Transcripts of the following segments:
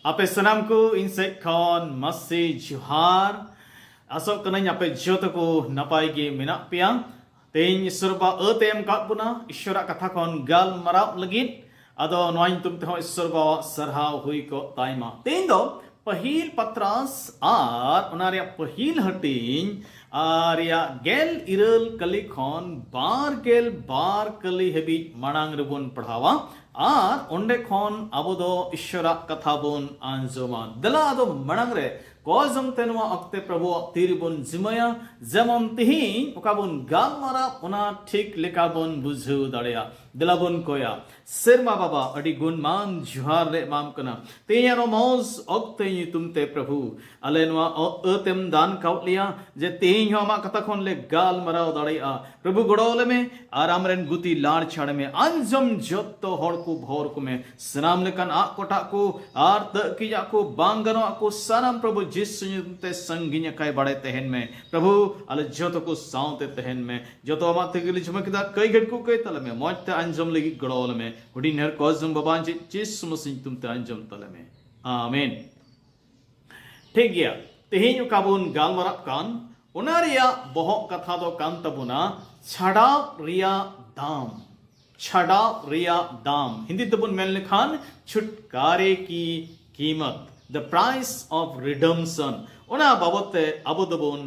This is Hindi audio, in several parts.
Ape sanamku insek kon masih juhar asok kenanya ape jotoku napai gi minak piang tein surba etem kat puna isyora kata kon gal marap legit ado noain tum teho surba sarhau hui ko taima tein do pahil patras ar onaria pahil hating aria gel irel kali kon bar kali habit manang rebun padhawa R onde khon abo do ishora katha bon anjoma dala ado manang re kozong tenwa okte prabhu tiribon jimaya jemon tihin okabon galmara ona thik lekabon bujhu dareya dilabon koya serma baba adi gunman juhar le mam kana teyaro mos okte tumte prabhu alenwa etem dan kautliya je tehin homa katha khon le galmara dareya prabhu godole me aramren guti lar chhad me anjom jotto horku भोरku में सनाम लेकन आ कोटाku आर तकियाku बांगनोku सनम प्रभु जिसु ते संगिन्य काय बड़े तहन में प्रभु अल जोतो को साउते तहन में जोतो माते गिली झमकदा कई गडकु कई तल में मोते अंजम लगी गड़ोल में हुडी नर कोजम बबान जिसु मसीह तुम ते अंजम तल में आमीन ठीक गया तेहिन काबुन गालमरा कान उनारिया बहो कथा दो कान तबुना छड़ा रिया दाम छड़ा रिया दाम हिंदी तबुन मेल लिखान छुटकारे की कीमत द प्राइस ऑफ रिडम्पशन ओना बाबते अबो दबुन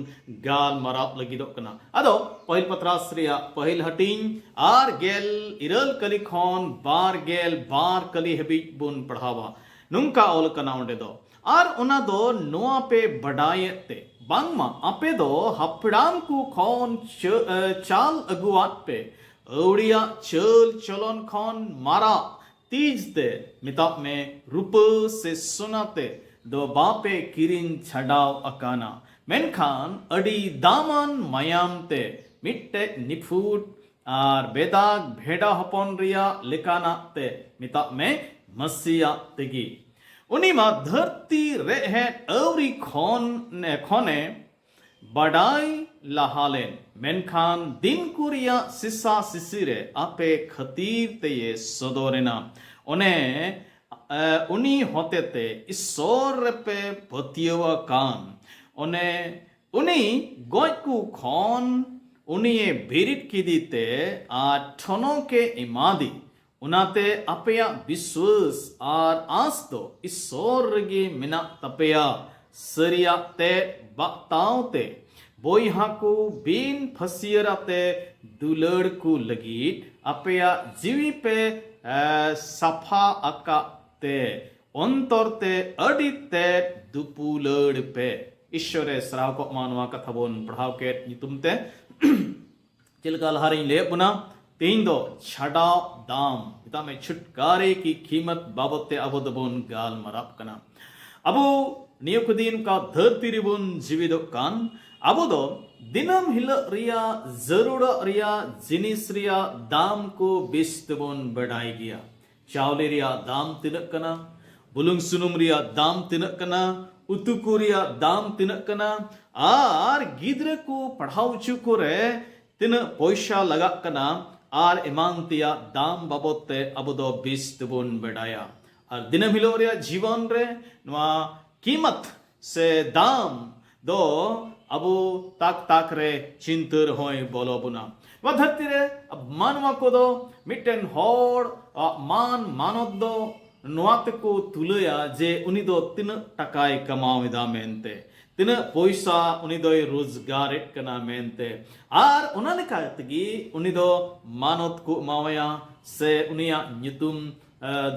गाल मराप लगी दो कना अदो पहिल पत्रास रिया पहिल हटिंग आर गेल इरल कली खन बार कली हबी बुन पढ़ावा नुंका ओल कना उंडे दो आर ओना दो नोआ पे बडायते बांगमा आपे दो हपड़ाम को खन चाल अगुआत पे औड़िया चल चलन खन मारा तीज ते मिताप में रूप से सुनाते दो बापे किरिन छड़ाव अकाना मेनखान अडी दामन मयाम ते मिट्टे निफूट आर बेदाग भेड़ा हपन रिया लिकाना ते मिताप में मसिया तेगी उनी मा धरती रेहे औरी खोने बडाई लहालेन मेनखान दिन कुरिया सिसा सिसिरे आपे खतीर ते ये सदोरेना उनी होते ते ईश्वर पे पतियवा कान उनी गोयकु खन उनी ये बिरिट की दीते आ ठनो के इमादी उनाते अपया विश्वास और आस दो ईश्वर गे मिना तपया सरिया ते बाताओ ते बोइहा को बिन फसियरा ते दुलड़ को लगी अपया जीवी पे सफा अका ते अंतर ते अड़ी ते दुपुलड़ पे ईश्वरे श्राव को मानवा कथा बोन पढ़ाव के नितुम ते चिलका लहारी ले पुना तीन दो छड़ाव दाम इता में छुटकारे की कीमत बाबते अबो दबोन गाल मराप कना अबो नियुक्तिन का धरती रिबुन जीवित कान अबो दो दिनम हिल रिया जरूर रिया जिनिस रिया दाम को बिस्तबोन बढ़ाई गया चावले रिया दाम तिनक कना बुलुंग सुनुम रिया दाम तिनक कना उतु को रिया दाम तिनक कना आर गिद्र को पढ़ाऊ चुको रे तिन पैसा लगा कना आर इमानतिया दाम बाबते अबो दो बिस्तबोन बढ़ाया और दिनम हिलो रिया जीवन रे नवा कीमत से दाम दो अबो ताक ताक रे चिंतर होय बोलो बुना वा धरती रे अब मानवा को दो मिटन होड़ मान मानद दो नवात को तुलया जे उनी दो तीन टकाय कमावेदा मेनते तीन पैसा उनी दो रोजगार कना मेनते आर उना लेका तगी उनी दो मानद को मावया से उनिया nyutum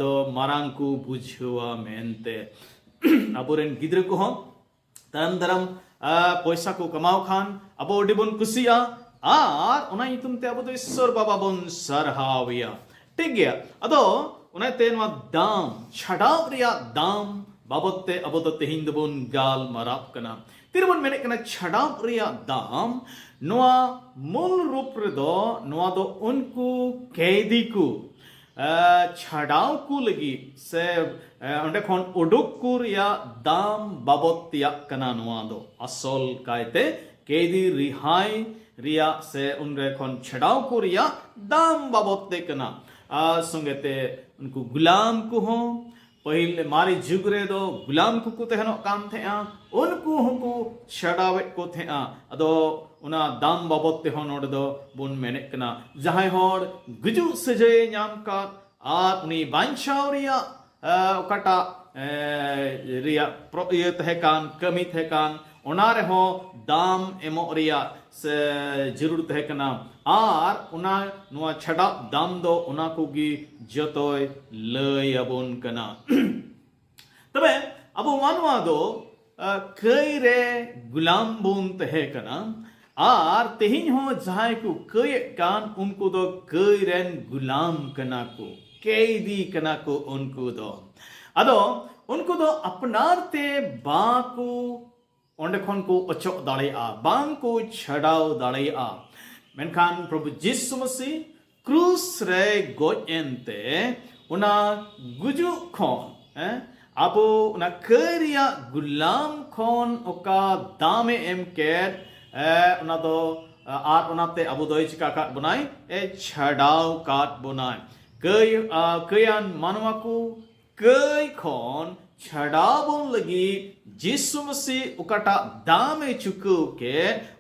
दो मारांग को बुझवा मेनते अबोरेन गिद्र को हो तरम तरम पैसा को कमाओ खान अबो डिबन कुसिया आर उना nyutum ते अबो दो ईश्वर बाबा बोन सरहाविया ठीक गया अदो उन्हें तेनवा दाम छड़ाव रिया दाम बाबते अबो दो तेहिंद बोन गाल मराप कना तिरबन मेने कना छड़ाव रिया दाम नोआ मूल रूप रे दो उनको कैदी को छड़ाव को लगी से अंडे खोन उडुक को रिया दाम बाबतिया कना नोआ दो असल कायते कैदी रिहाई रिया से उनरे खोन छड़ाव को रिया दाम बाबते कना संगते उनको गुलाम को हो पहले मारी जुग रे दो गुलाम को तेहनो काम थे उनको हमको छड़ावे को थे अदो उना दाम बाबत ते हो नोड दो बुन मेने कना जहां होड़ गुजु सजे नाम का आर उनी बांचावरिया ओकाटा रिया प्रोयत है कान कमी थे कान उना रे हो दाम एमो रिया से जरूरत है कना आर उना नुआ छड़ा दाम दो उना को गी जतोय लय अबोन कना तबे अबो मानवा दो कई रे गुलाम बोन तहे कना आर तेहिन हो जहां को कई कान उनको दो कई रेन गुलाम कना को कैदी कना को उनको दो अदो उनको दो अपनारते बाको ओंडे खन को अचो दाड़ेया बांग को छड़ाव दाड़ेया मेनखान प्रभु यीशु मसीह क्रूस रे गोएनते उना गुजु खन अबो उना करिया गुलाम खन ओका दामे एम केर उना दो आर उनाते अबो दोय चिका काट बनाय छड़ाव काट बनाय कयान मानवा को कई खन छड़ाबों लगी यीशु मसीह उकाटा दामे चुकू के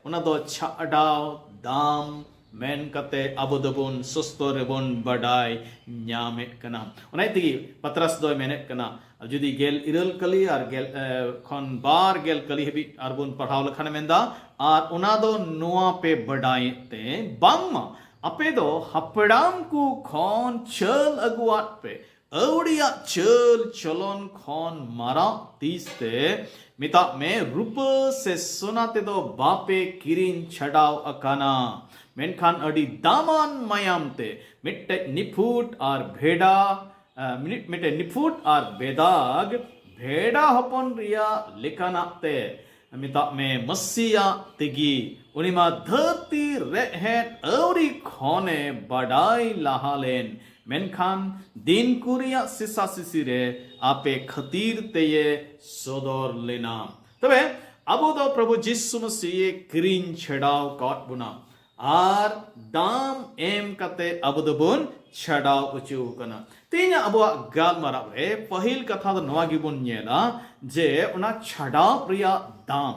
उना दो छड़ाव दाम मेन कते अबो दबोन सस्तो रेबोन बडाय न्यामे कना उनाय तिगी पत्रस दो मेने कना जुदी गेल इरल कली और गेल खन बार गेल कली हबी अरबुन पढ़ाव लखन मेंदा और उना दो नोआ पे बडाय ते बांगमा अपे दो हपड़ाम को खन चल अगुआत पे अवड़िया चल चलन खन मारा तीसते मिता में रूप से सुनाते दो बापे किरिन छड़ाव अकाना मेनखान अडी दामान मायामते मिट्टे निफुट और भेड़ा मिट्टे निफुट और बेदाग भेड़ा हपन रिया लिखानाते मिता में मसीया तिगी उनिमा धरती रेहेट अवरी खोने बड़ाई लहालेन मेनखान दिन कुरिया सिसा सिसी रे आपे खतीर ते ये सोदर लेना तबे अबो दो प्रभु यीशु मसीह किरिन छड़ाव काट बुना आर दाम एम कते अबो दो बुन छड़ाव उचु कना तीना अबो गाल माराव रे पहिल कथा दो नवा गिबुन नेला जे उना छड़ाव प्रिया दाम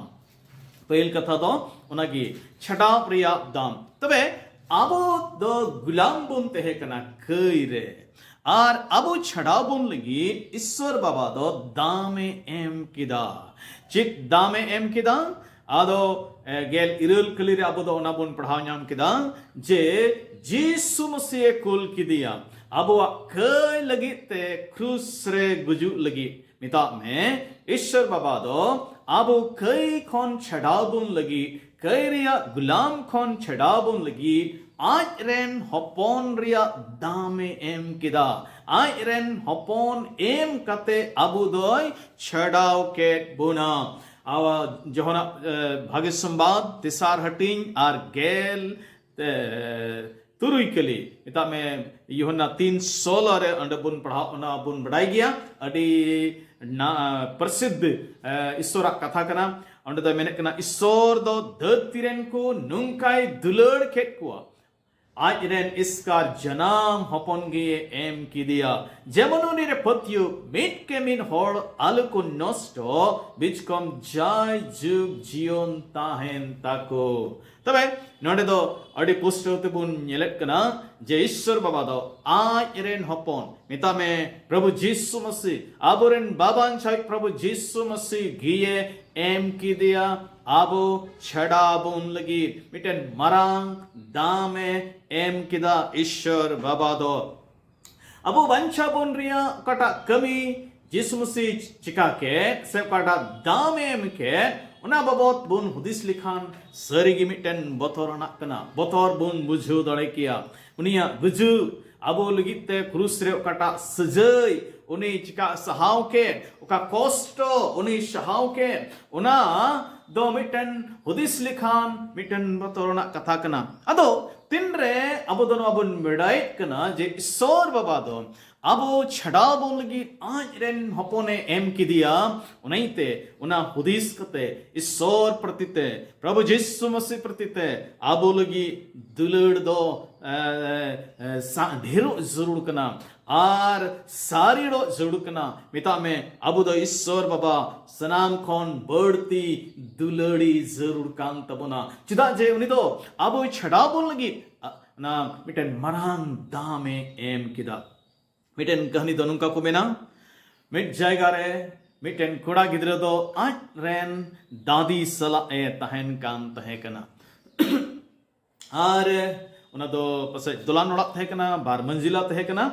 पहिल कथा दो उनागी छड़ाव प्रिया दाम तबे ᱟᱵᱚ ᱫᱚ ᱜᱩᱞᱟᱢ ᱵᱚᱱ ᱛᱟᱦᱮᱸ ᱠᱟᱱᱟ ᱠᱟᱹᱭ ᱨᱮ ᱟᱨ ᱟᱵᱚ ᱪᱷᱟᱰᱟᱣ ᱵᱚᱱ ᱞᱟᱹᱜᱤᱫ ᱤᱥᱥᱚᱨ ᱵᱟᱵᱟ ᱫᱚ ᱫᱟᱢᱮ ᱮᱢ ᱠᱮᱫᱟ ᱪᱮᱫ ᱫᱟᱢᱮ ᱮᱢ ᱠᱮᱫᱟ ᱟᱫᱚ ᱜᱮᱞ ᱤᱨᱟᱹᱞ ᱠᱟᱹᱞᱤ ᱨᱮ ᱟᱵᱚ ᱫᱚ ᱚᱱᱟ ᱵᱚᱱ ᱯᱟᱲᱦᱟᱣ ᱧᱟᱢ ᱠᱮᱫᱟ ᱡᱮ ᱡᱤᱥᱩ ᱢᱟᱥᱤᱦ ᱠᱩᱞ ᱠᱮᱫᱮᱭᱟ ᱟᱵᱚᱣᱟᱜ ᱠᱟᱹᱭ ᱞᱟᱹᱜᱤᱫ ᱛᱮ ᱠᱨᱩᱥ ᱨᱮ ᱜᱩᱡᱩᱜ ᱞᱟᱹᱜᱤᱫ ᱢᱮᱛᱟᱜ ᱢᱮ ᱤᱥᱥᱚᱨ ᱵᱟᱵᱟ ᱫᱚ ᱟᱵᱚ ᱠᱟᱹᱭ ᱠᱷᱚᱱ ᱪᱷᱟᱰᱟᱣ ᱵᱚᱱ ᱞᱟᱹᱜᱤᱫ ᱠᱟᱹᱭ ᱨᱮᱭᱟᱜ ᱜᱩᱞᱟᱢ ᱠᱷᱚᱱ ᱪᱷᱟᱰᱟᱣ ᱵᱚᱱ ᱞᱟᱹᱜᱤᱫ ᱟᱡ ᱨᱮᱱ ᱦᱚᱯᱚᱱ ᱨᱮᱭᱟᱜ ᱫᱟᱢᱮ ᱮᱢ ᱠᱮᱫᱟ ᱟᱡ ᱨᱮᱱ ᱦᱚᱯᱚᱱ ᱮᱢ ᱠᱟᱛᱮ ᱟᱵᱚ ᱫᱚᱭ ᱪᱷᱟᱰᱟw ᱠᱮᱫ ᱵᱚᱱᱟ ᱡᱚᱦᱚᱱᱟᱜ ᱵᱷᱟᱜᱮ ᱥᱚᱢᱵᱟᱫ ᱛᱮᱥᱟᱨ ᱦᱟᱹᱴᱤᱧ ᱟᱨ ᱜᱮᱞ ᱛᱩᱨᱩᱭ ᱠᱟᱹᱞᱤ ᱢᱮᱛᱟᱜ ᱢᱮ ᱭᱳᱦᱟᱱᱟ 3:16 ᱨᱮ ᱚᱸᱰᱮ ᱵᱚᱱ ᱯᱟᱲᱦᱟᱣ ᱚᱱᱟ ᱵᱚᱱ ᱵᱟᱰᱟᱭ ᱜᱮᱭᱟ ᱟᱹᱰᱤ ᱯᱨᱚᱥᱤᱫᱽᱫᱷ ᱤᱥᱥᱚᱨᱟᱜ ᱠᱟᱛᱷᱟ ᱠᱟᱱᱟ ᱚᱸᱰे ᱫᱚ ᱢᱮᱱᱮᱫ ᱠᱟᱱᱟ ᱤᱥᱥᱚᱨ ᱫᱚ ᱫᱷᱟᱹᱨᱛᱤ ᱨᱮᱱ ᱠᱚ ᱱᱚᱝᱠᱟᱭ ᱫᱩᱞᱟᱹᱲ ᱠᱮᱫ ᱠᱚᱣᱟ ᱟᱡ ᱨᱮᱱ ᱤᱥᱠᱟᱨ ᱡᱟᱱᱟᱢ ᱦᱚᱯᱚᱱ ᱜᱮ ᱮᱢ ᱠᱮᱫᱮᱭᱟ ᱡᱮᱢᱚᱱ ᱩᱱᱤ ᱨᱮ ᱯᱟᱹᱛᱭᱟᱹᱣ ᱢᱤᱫ ᱠᱮ ᱢᱤᱫ ᱦᱚᱲ ᱟᱞᱚ ᱠᱚ ᱱᱚᱥᱴᱚ ᱵᱤᱪᱠᱚᱢ ᱡᱟᱭ ᱡᱩᱜᱽ ᱡᱤᱭᱚᱱ ᱛᱟᱦᱮᱱ ᱛᱟᱠᱚ ᱛᱚᱵᱮ ᱱᱚᱰᱮ ᱫᱚ ᱟᱹᱰᱤ ᱯᱩᱥᱴᱟᱹᱣ ᱛᱮᱵᱚᱱ ᱧᱮᱞᱮᱫ ᱠᱟᱱᱟ ᱡᱮ ᱤᱥᱥᱚᱨ ᱵᱟᱵᱟ ᱫᱚ ᱟᱡ ᱨᱮᱱ ᱦᱚᱯᱚᱱ ᱢᱮᱛᱟᱜ ᱢᱮ ᱯᱨᱚᱵᱷᱩ ᱡᱤᱥᱩ ᱢᱟᱥᱤᱦ ᱟᱵᱚᱨᱮᱱ ᱵᱟᱵᱟᱧᱪᱟᱭ ᱯᱨᱚᱵᱷᱩ ᱡᱤᱥᱩ ᱢᱟᱥᱤᱦ ᱜᱤᱭᱮ ᱮᱢ ᱠᱮᱫᱮᱭᱟ ᱟᱵᱚ ᱪᱷᱟᱰᱟᱣ ᱵᱚᱱ ᱞᱟᱹᱜᱤᱫ ᱢᱤᱫᱴᱮᱱ ᱢᱟᱨᱟᱝ ᱫᱟᱢᱮ ᱮᱢ ᱠᱮᱫᱟ ᱤᱥᱥᱚᱨ ᱵᱟᱵᱟ ᱫᱚ ᱟᱵᱚ ᱵᱟᱧᱪᱟᱣ ᱵᱚᱱ ᱨᱮᱭᱟᱜ ᱚᱠᱟᱴᱟᱜ ᱠᱟᱹᱢᱤ ᱡᱤᱥᱩ ᱢᱟᱥᱤᱦ ᱪᱤᱠᱟ ᱠᱮᱫ ᱥᱮ ᱚᱠᱟᱴᱟᱜ ᱫᱟᱢᱮ ᱮᱢ ᱠᱮᱫ ᱚᱱᱟ ᱵᱟᱵᱚᱫ ᱵᱚᱱ ᱦᱩᱫᱤᱥ ᱞᱮᱠᱷᱟᱱ ᱥᱟᱹᱨᱤᱜᱮ ᱢᱤᱫᱴᱮᱱ ᱵᱚᱛᱚᱨᱟᱱᱟᱜ ᱠᱟᱱᱟ ᱵᱚᱛᱚᱨ ᱵᱚᱱ ᱵᱩᱡᱷᱟᱹᱣ ᱫᱟᱲᱮ ᱠᱮᱭᱟ ᱩᱱᱤᱭᱟᱜ ᱜᱩᱡᱩᱜ ᱟᱵᱚ ᱞᱟᱹᱜᱤᱫ ᱛᱮ ᱠᱨᱩᱥ ᱨᱮ ᱚᱠᱟᱴᱟᱜ ᱥᱟᱹᱡᱟᱹᱭ ᱩᱱᱤ ᱪᱤᱠᱟ ᱥᱟᱦᱟᱣ ᱠᱮᱫ ᱚᱠᱟ ᱠᱚᱥᱴᱚ ᱩᱱᱤ ᱥᱟᱦᱟᱣ ᱠᱮᱫ ᱚᱱᱟ ᱫᱚ ᱢᱤᱫᱴᱮᱱ ᱦᱩᱫᱤᱥ ᱞᱮᱠᱷᱟन ᱢᱤᱫᱴᱮᱱ ᱵᱚᱛᱚᱨᱟᱱᱟᱜ ᱠᱟᱛᱷᱟ ᱠᱟᱱᱟ ᱟᱫᱚ ᱛᱤᱱᱨᱮ ᱟᱵᱚ ᱫᱚ ᱱᱚᱣᱟ ᱵᱚᱱ ᱵᱟᱰᱟᱭᱮᱫ ᱠᱟᱱᱟ ᱡᱮ ᱤᱥᱥᱚᱨ ᱵᱟᱵᱟ ᱫᱚ ᱟᱵᱚ ᱪᱷᱟᱰᱟᱣ ᱵᱚᱱ ᱞᱟᱹᱜᱤᱫ ᱟᱡ ᱨᱮᱱ ᱦᱚᱯᱚᱱᱮ ᱮᱢ ᱠᱮᱫᱮᱭᱟ ᱚᱱᱟᱛᱮ ᱚᱱᱟ ᱦᱩᱫᱤᱥ ᱠᱟᱛᱮ ᱤᱥᱥᱚᱨ ᱯᱨᱚᱛᱤᱛᱮ ᱯᱨᱚᱵᱷᱩ ᱡᱤᱥᱩ ᱢᱟᱥᱤᱦ ᱯᱨᱚᱛᱤᱛᱮ ᱟᱵᱚ ᱞᱟᱹᱜᱤᱫ ᱫᱩᱞᱟᱹᱲ ᱫᱚ ᱰᱷᱮᱨᱚᱜ ᱡᱟᱹᱨᱩᱲ ᱠᱟᱱᱟ ᱟᱨ ᱥᱟᱹᱨᱤᱲᱚᱜ ᱡᱟᱹᱨᱩᱲ ᱠᱟᱱᱟ ᱢᱮᱛᱟᱜ ᱢᱮ ᱟᱵᱚ ᱫᱚ ᱤᱥᱥᱚᱨ ᱵᱟᱵᱟ ᱥᱟᱱᱟᱢ ᱠᱷᱚᱱ ᱵᱟᱹᱲᱛᱤ ᱫᱩᱞᱟᱹᱲᱤ ᱡᱟᱹᱨᱩᱲ ᱠᱟᱱ ᱛᱟᱵᱚᱱᱟ ᱪᱮᱫᱟᱜ ᱡᱮ ᱩᱱᱤ ᱫᱚ ᱟᱵᱚ ᱪᱷᱟᱰᱟᱣ ᱵᱚᱱ ᱞᱟᱹᱜᱤᱫ ᱚᱱᱟ ᱢᱤᱫᱴᱮᱱ ᱢᱟᱨᱟᱝ ᱫᱟᱢᱮ ᱮᱢ ᱠᱮᱫᱟ ᱢᱤᱫᱴᱮᱱ ᱠᱟᱹᱦᱱᱤ ᱫᱚ ᱱᱚᱝᱠᱟ ᱠᱚ ᱢᱮᱱᱟ ᱢᱤᱫ ᱡᱟᱭᱜᱟ ᱨᱮ ᱢᱤᱫᱴᱮᱱ ᱠᱚᱲᱟ ᱜᱤᱫᱽᱨᱟᱹ ᱫᱚ ᱟᱡ ᱨᱮᱱ ᱫᱟᱫᱤ ᱥᱟᱞᱟᱜ ᱮ ᱛᱟᱦᱮᱱ ᱠᱟᱱᱟ ᱟᱨ ᱚᱱᱟ ᱫᱚ ᱯᱟᱥᱮᱡ ᱫᱚᱞᱟᱱ ᱚᱲᱟᱜ ᱛᱟᱦᱮᱸ ᱠᱟᱱᱟ ᱵᱟᱨ ᱢᱚᱧᱡᱤᱞᱟ ᱛᱟᱦᱮᱸ ᱠᱟᱱᱟ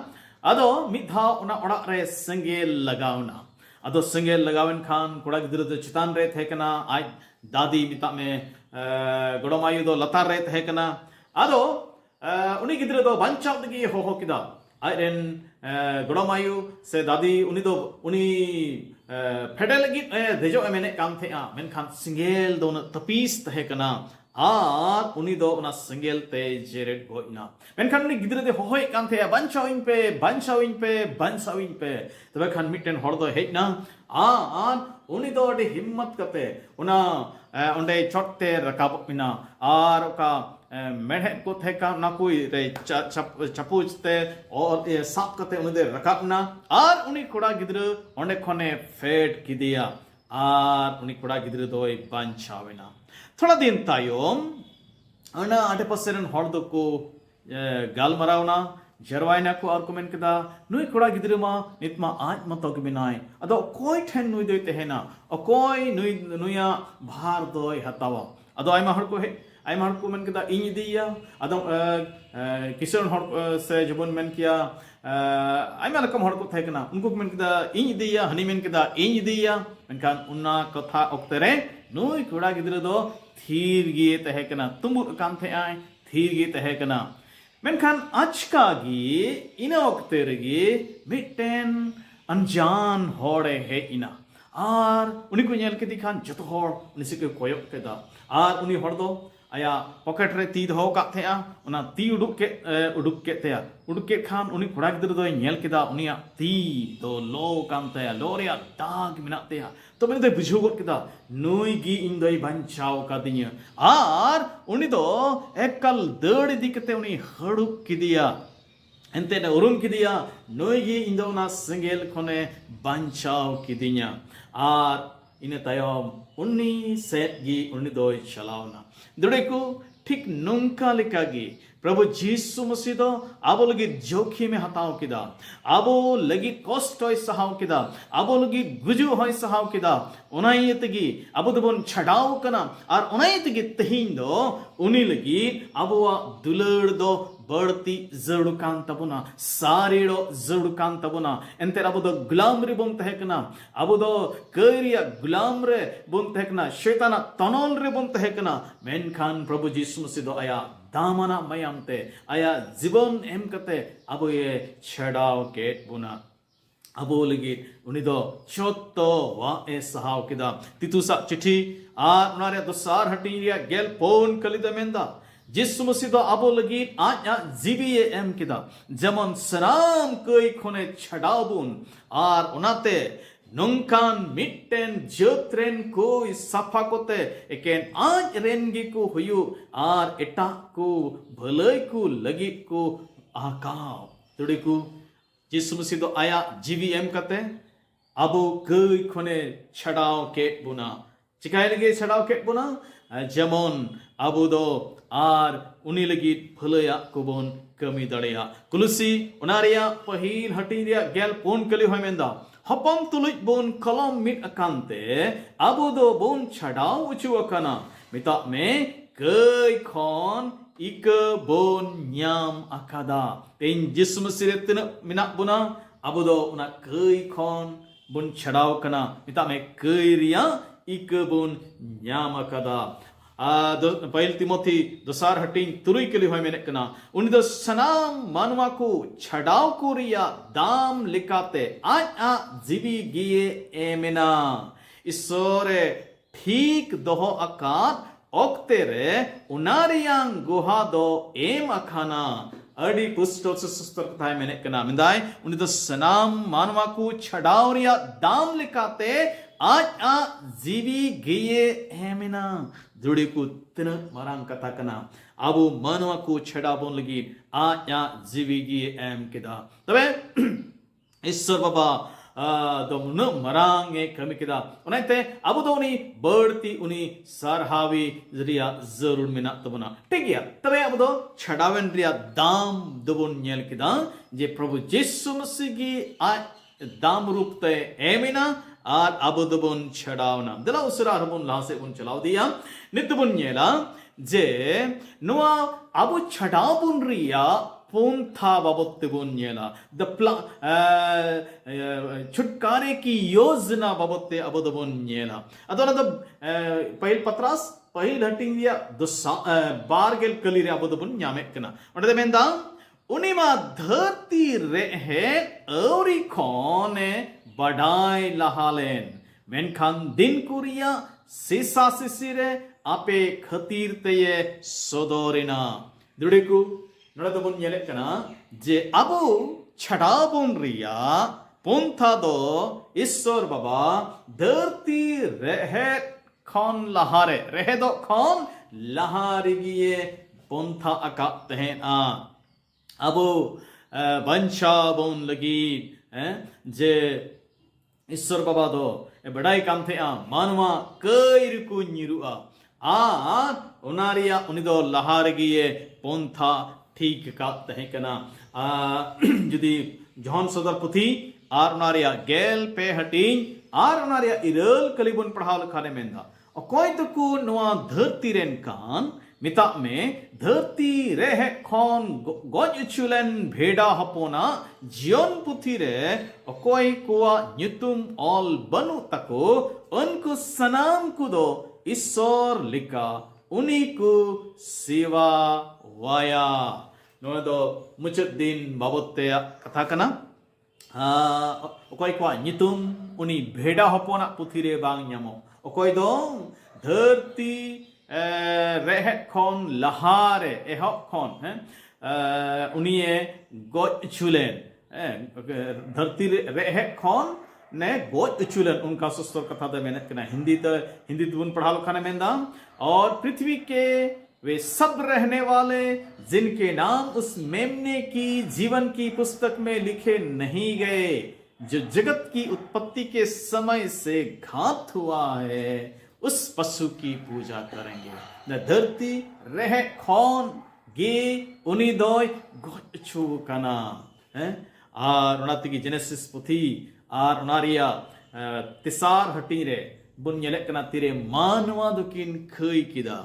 ᱟᱫᱚ ᱢᱤᱫ ᱫᱷᱟᱣ ᱚᱱᱟ ᱚᱲᱟᱜ ᱨᱮ ᱥᱮᱸᱜᱮᱞ ᱞᱟᱜᱟᱣᱱᱟ ᱟᱫᱚ ᱥᱮᱸᱜᱮᱞ ᱞᱟᱜᱟᱣᱮᱱ ᱠᱷᱟᱱ ᱠᱚᱲᱟ ᱜᱤᱫᱽᱨᱟᱹ ᱫᱚ ᱪᱮᱛᱟᱱ ᱨᱮ ᱛᱟᱦᱮᱸ ᱠᱟᱱᱟ ᱟᱡ ᱫᱟᱫᱤ ᱢᱮᱛᱟᱜ ᱢᱮ ᱜᱚᱲᱚᱢ ᱟᱭᱩ ᱫᱚ ᱞᱟᱛᱟᱨ ᱨᱮ ᱛᱟᱦᱮᱸ ᱠᱟᱱᱟ ᱟᱫᱚ ᱩᱱᱤ ᱜᱤᱫᱽᱨᱟᱹ ᱫᱚ ᱵᱟᱧᱪᱟᱣ ᱞᱟᱹᱜᱤᱫ ᱦᱚᱦᱚ ᱠᱮᱫᱟ ᱟᱡ ᱨᱮᱱ ᱜᱚᱲᱚᱢ ᱟᱭᱩ ᱥᱮ ᱫᱟᱫᱤ ᱩᱱᱤ ᱯᱷᱮᱰᱮ ᱞᱟᱹᱜᱤᱫ ᱫᱮᱡᱚᱜ ᱮ ᱢᱮᱱᱮᱫ ᱠᱟᱱ ᱛᱟᱦᱮᱸᱜᱼᱟ ᱢᱮᱱᱠᱷᱟन ᱥᱮᱸᱜᱮᱞ ᱫᱚ ᱩᱱᱟᱹᱜ ᱛᱟᱹᱯᱤᱥ ᱛᱟᱦᱮᱸ ᱠᱟᱱᱟ ᱟᱨ ᱩᱱᱤ ᱫᱚ ᱚᱱᱟ ᱥᱮᱸᱜᱮᱞ ᱛᱮ ᱡᱮᱨᱮᱫ ᱜᱚᱡ ᱮᱱᱟ ᱢᱮᱱᱠᱷᱟन ᱩᱱᱤ ᱜᱤᱫᱽᱨᱟᱹ ᱫᱚ ᱦᱚᱦᱚᱭᱮᱫ ᱠᱟᱱ ᱛᱟᱦᱮᱸᱜᱼᱟ ᱵᱟᱧᱪᱟᱣᱤᱧ ᱯᱮ ᱛᱚᱵᱮ ᱠᱷᱟᱱ ᱢᱤᱫᱴᱮᱱ ᱦᱚᱲ ᱫᱚ ᱦᱮᱡ ᱮᱱᱟ ᱟᱨ ᱩᱱᱤ ᱫᱚ ᱟᱹᱰᱤ ᱦᱤᱢᱢᱟᱛ ᱠᱟᱛᱮ ᱚᱱᱟ ᱚᱸᱰᱮ ᱪᱚᱴ ᱛᱮ ᱨᱟᱠᱟᱵᱚᱜ ᱮᱱᱟ ᱟᱨ ᱚᱠᱟ ᱢᱮᱲᱦᱮᱫ ᱠᱚ ᱛᱟᱦᱮᱸ ᱠᱟᱱ ᱚᱱᱟ ᱠᱚ ᱪᱟᱯᱩᱪ te ᱥᱟᱵ ᱠᱟᱛᱮ ᱩᱱᱤ ᱫᱚᱭ ᱨᱟᱠᱟᱵ ᱮᱱᱟ ᱟᱨ ᱩᱱᱤ ᱠᱚᱲᱟ ᱜᱤᱫᱽᱨᱟᱹ ᱚᱸᱰे ᱠᱷᱚᱱᱮ ᱯᱷᱮᱰ ᱠᱮᱫᱮᱭᱟ ᱟᱨ ᱩᱱᱤ ᱠᱚᱲᱟ ᱜᱤᱫᱽᱨᱟᱹ ᱫᱚᱭ ᱵᱟᱧᱪᱟᱣ ᱮᱱᱟ ᱛᱷᱚᱲᱟ ᱫᱤᱱ ᱛᱟᱭᱚᱢ ᱚᱱᱟ ᱟᱰᱮᱯᱟᱥᱮ ᱨᱮᱱ ᱦᱚᱲ ᱫᱚᱠᱚ ᱜᱟᱞᱢᱟᱨᱟᱣᱱᱟ ᱡᱟᱨᱣᱟᱭᱱᱟ ᱠᱚ ᱟᱨ ᱠᱚ ᱢᱮᱱ ᱠᱮᱫᱟ ᱱᱩᱭ ᱠᱚᱲᱟ ᱜᱤᱫᱽᱨᱟᱹ ᱢᱟ ᱱᱤᱛ ᱢᱟ ᱟᱡ ᱢᱚᱛᱚ ᱜᱮ ᱢᱮᱱᱟᱭ ᱟᱫᱚ ᱚᱠᱚᱭ ᱴᱷᱮᱱ ᱱᱩᱭ ᱫᱚᱭ ᱛᱟᱦᱮᱱᱟ ᱚᱠᱚᱭ ᱱᱩᱭᱟᱜ ᱵᱷᱟᱨ ᱫᱚᱭ ᱦᱟᱛᱟᱣᱟ ᱟᱫᱚ ᱟᱭᱢᱟ ᱦᱚᱲ ᱠᱚ ᱢᱮᱱ ᱠᱮᱫᱟ ᱤᱧ ᱤᱫᱤᱭᱟ ᱟᱫᱚ ᱠᱤᱥᱟᱹᱬ ᱦᱚᱲ ᱥᱮ ᱡᱮᱵᱚᱱ ᱢᱮᱱ ᱠᱮᱭᱟ ᱟᱭᱢᱟ ᱨᱚᱠᱚᱢ ᱦᱚᱲ ᱠᱚ ᱛᱟᱦᱮᱸ ᱠᱟᱱᱟ ᱩᱱᱠᱩ ᱠᱚ ᱢᱮᱱ ᱠᱮᱫᱟ ᱤᱧ ᱤᱫᱤᱭᱟ ᱦᱟᱹᱱᱤ ᱢᱮᱱ ᱠᱮᱫᱟ ᱤᱧ ᱤᱫᱤᱭᱟ ᱢᱮᱱᱠᱷᱟन ᱚᱱᱟ ᱠᱟᱛᱷᱟ ᱚᱠᱛᱮ ᱨᱮ ᱱᱩᱭ ᱠᱚᱲᱟ ᱜᱤᱫᱽᱨᱟᱹ ᱫᱚ ᱛᱷᱤᱨ ᱜᱮ ᱛᱟᱦᱮᱸ ᱠᱟᱱᱟ ᱛᱩᱢᱵᱩᱫ ᱟᱠᱟᱱ ᱛᱟᱦᱮᱸᱟᱭ ᱛᱷᱤᱨ ᱜᱮ ᱛᱟᱦᱮᱸ ᱠᱟᱱᱟ ᱢᱮᱱᱠᱷᱟन ᱟᱪᱠᱟ ᱜᱮ ᱤᱱᱟᱹ ᱚᱠᱛᱮ ᱨᱮᱜᱮ ᱢᱤᱫᱴᱮᱱ अनजान हॉड़े हे इना आर उनी को नेल के दिखान जतो हॉड़ उनी से कोयक केदा आर उनी हॉड़ दो आया पॉकेट रे ती दो का थेया उना ती उडुक के तेया उडुक के खान उनी कोड़ा गिदर दो नेल केदा उनिया ती तो लो कान तेया लो रे दाग मिना तेया तो मैंने तो बुझो गो केदा नुई गी इन दोई बंचाव का दिया आर उनी दो एकल दड़ दी कते उनी हड़ुक किदिया एंते ने उरुम किदिया नुई गी इन दो ना सेंगेल खोने बंचाव किदिया आर इने तायम उन्नी सेट गी उन्नी दोई चलावना दुड़े को ठीक नोंका लेका गी प्रभु यीशु मसीह दो आबो लगी जोखिम में हताव किदा आबो लगी कष्ट होय सहाव किदा आबो लगी गुजु होय सहाव किदा उनाई तगी आबो दोबन छडाव कना और उनाई तगी तहिन दो उनी लगी आबो दुलड़ दो बढ़ती जड़ुकान तबुना सारीडो जड़ुकान तबुना एंते आबो दो गुलाम रे बोन तहेकना आबो दो करिया गुलाम रे बोन तहेकना शैताना तनोल रे बोन तहेकना मेनखान प्रभु यीशु मसीह दो आया दामना मयामते आया जीवन एम कते आबो ये छड़ाव के बुना आबो लगी उनी दो चोत्तो वा ए सहाव किदा तितुसा चिठी आर उनारे दोसार हटिया गेल पोन कलिदा मेंदा यीशु मसीह दो आबो लगी आया जीवीए एम किदा जमन सराम कोई खोने छड़ावबुन आर उनाते नोंकान मिट्टेन जोत्रेन को साफा कोते एकेन आज रेनगी को हुयु आर एटा को भलाई को लगी को आकाव तुड़ी को यीशु मसीह दो आया जीवी एम कते आबो कोई खोने छड़ाव के बुना चिकाय लगे छड़ाव के बुना जेमन आबो दो आर उनी लगी भलया कोबन कमी दड़ेया कुलुसी उनारिया पहिल हटिरिया गेल पोन कली होय मेंदा हपम तुलुज बोन कलम मिट अकांते आबो दो बोन छड़ाव उचु अकाना मिता में कई खन इक बोन न्याम अकादा तेन यीशु मसीह तिन मिना बुना आबो दो उना कई खन बोन छड़ाव कना मिता में कई रिया इक बोन न्याम अकादा पहिल तिमोथी दोसार हटिंग तुरुई के लिए होय मेने कना उन दो सनाम मानवा को छड़ाव को रिया दाम लिखाते आज आ जीवी गिए एमेना इसोरे ठीक दोहो अकात ओक्ते रे उनारियांग गुहा दो एम अखाना अड़ी पुस्तक से सुस्तर कथाय मैंने कना मिंदाय उन दो सनाम मानवा को छड़ाव रिया दाम लिखाते आज आ जीवी गिए एमेना जुड़ी को तिन मरांग कथा कना आबो मानवा को छड़ाबोन लगी आया जीवी गिए एम किदा तबे ईश्वर बाबा दमुन मरांग ए कमी किदा उनाइते आबो दो उनी बढ़ती उनी सरहावी जरिया जरूर मिना तबना ठीक गया तबे आबो दो छड़ावेन रिया दाम दबुन नेल किदा जे प्रभु यीशु मसीह की आ दाम रूपते एमिना आर अबुदबुन छड़ावना दिला उसरा हरबुन लासे बुन चलाव दिया नितबुन येला जे नुआ अबु छड़ावबुन रिया पुंथा बाबत्तेबुन येला द छुटकारे की योजना बाबत्ते अबुदबुन येला अदोना द पहिल पत्रास पहिल हटिंग दिया बारगेल कलिरे अबुदबुन न्यामे कना उनदे मेंदा उनिमा धरती रहे औरी खोने बढ़ाई लहालेन मेनखान दिन कुरिया सीसा सिसिरे आपे खतीर तये सोदोरिना दुड़ेकु नड़दबुन येले कना जे अबु छड़ाबुन रिया पुंथा दो ईश्वर बाबा धरती रहे खन लहारे रहे दो खन लहारी गिए पुंथा अका तहेना अबु बंशा बोन लगी जे ईश्वर बाबा दो बड़ाई काम थे मानवा कई रुकु निरुआ उनारिया उनी दो लहार गिए पोंथा ठीक का तहे कना जुदी जॉन सदर पुथी आर उनारिया गेल पे हटिंग आर उनारिया इरल कलिबुन पढ़ाव लखाने मेंदा अकोय तकु नवा धरती रेन कान मिता में धरती रह खन गज चुलन भेड़ा हपोना जियन पुथी रे अकोय कुआ न्युतुम ऑल बनु तको उनको सनाम कुदो ईश्वर लिका उनी को सेवा वाया नोना दो मुचत दिन बाबते कथा कना अकोय कुआ न्युतुम उनी भेड़ा हपोना पुथी रे बांग न्यामो अकोय दो धरती रेहत खन लहारे एहक खन उनिए गज चुलेन धरती रेहत खन ने गज चुलेन उनका सुस्तर कथा दे मैंने कना हिंदी दुन पढ़ा लखाने मेंदा और पृथ्वी के वे सब रहने वाले जिनके नाम उस मेमने की जीवन की पुस्तक में लिखे नहीं गए जो जगत की उत्पत्ति के समय से घात हुआ है उस पशु की पूजा करेंगे न धरती रह खौन गे उनी दोय गoj chu kana ar ona tigi Genesis puthi ar onaria tisar hati re bun nyelek kana tire manwa dukin khoi kida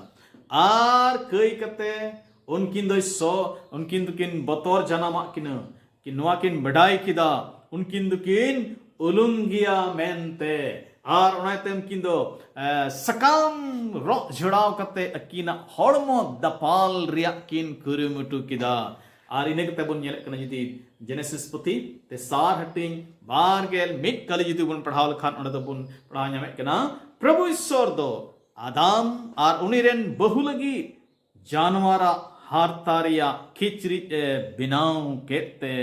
ar khoi kate unkin doy so unkin dukin botor janama kina कि नवा किन बढ़ाई किदा उनकिन दुकिन उलुंगिया मेंते आर उनाइतेम किन दो सकाम रो झड़ाव कते अकीना हड़मो दपाल रिया किन कुरुमुटु किदा आर इने कते बन नेल कना जदी जेनेसिस पुथी ते सार हटिंग बारगेल मिट कल जदी बन पढ़ाव लखान ओंडे दो बन पढ़ा ᱧᱟᱢᱮ कना प्रभु ईश्वर दो आदम आर उनिरेन बहु लगी जानवरा हारतारिया खिचरी बिनाव केते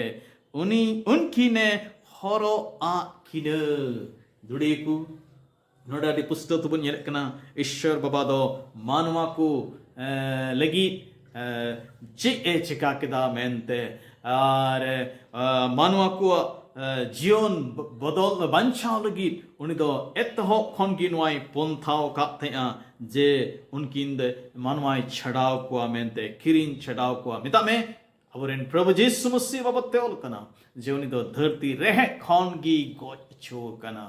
उनकी ने हरो आ किने दुड़ेकु नोडा दि पुस्तक तुबन येल कना ईश्वर बाबा दो मानवा को लगी चिका किदा मेंते आर मानवा को जीवन बदल बंचाव लगी उनी दो एतहो खन गिनवाई पोंथाव काथेया जे उनकिन मानवाई छड़ाव को मेंते किरिन छड़ाव को मिता में अबरेन प्रभु यीशु मसीह बाबते ओल कना जे उनी दो धरती रह खन गी गोचो कना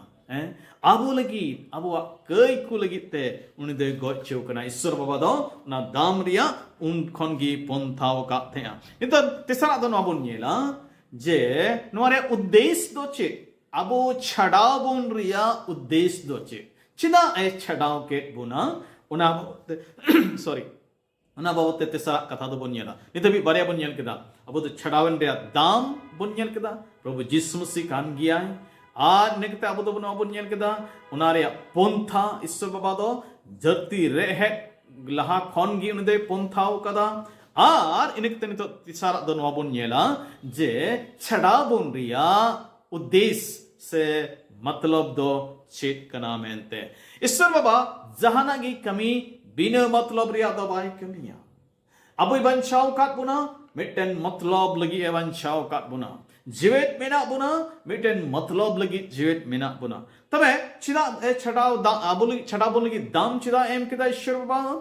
आबो लगी आबो कई को लगी ते उनी दो गोचो कना ईश्वर बाबा दो ना दाम रिया उन खन गी पोंथाव काथेया नित तेसरा दो नाबुन येला जे नोरे उद्देश्य दो चे अबो छड़ाव बोन रिया उद्देश्य दो चे चिदा ए छड़ाव के बुना उना सॉरी उना बाबते तेसरा कथा दो बोन येला नितबी बारे बोन येल केदा अबो तो छड़ावन रिया दाम बोन येल केदा प्रभु यीशु मसीह कान गिया आर नेकते अबो तो बोन येल केदा उना रिया पोंथा ईश्वर बाबा दो धरती रेहे लहा खन गी उन दे पोंथाव कदा आर इनकते नितो तिसारा दो नवा बोन येला जे छड़ाव बोन रिया उद्देश्य से मतलब दो चेत कना मेंते ईश्वर बाबा जहाना की कमी बिना मतलब रिया दो बाई कमिया अब बंचाव काट बुना मिटन मतलब लगी बंचाव काट बुना जीवित मेना बुना मिटन मतलब लगी जीवित मेना बुना तबे चिदा छड़ाव दा अबुली छड़ाव बोन लगी दाम चिदा एम केदा ईश्वर बाबा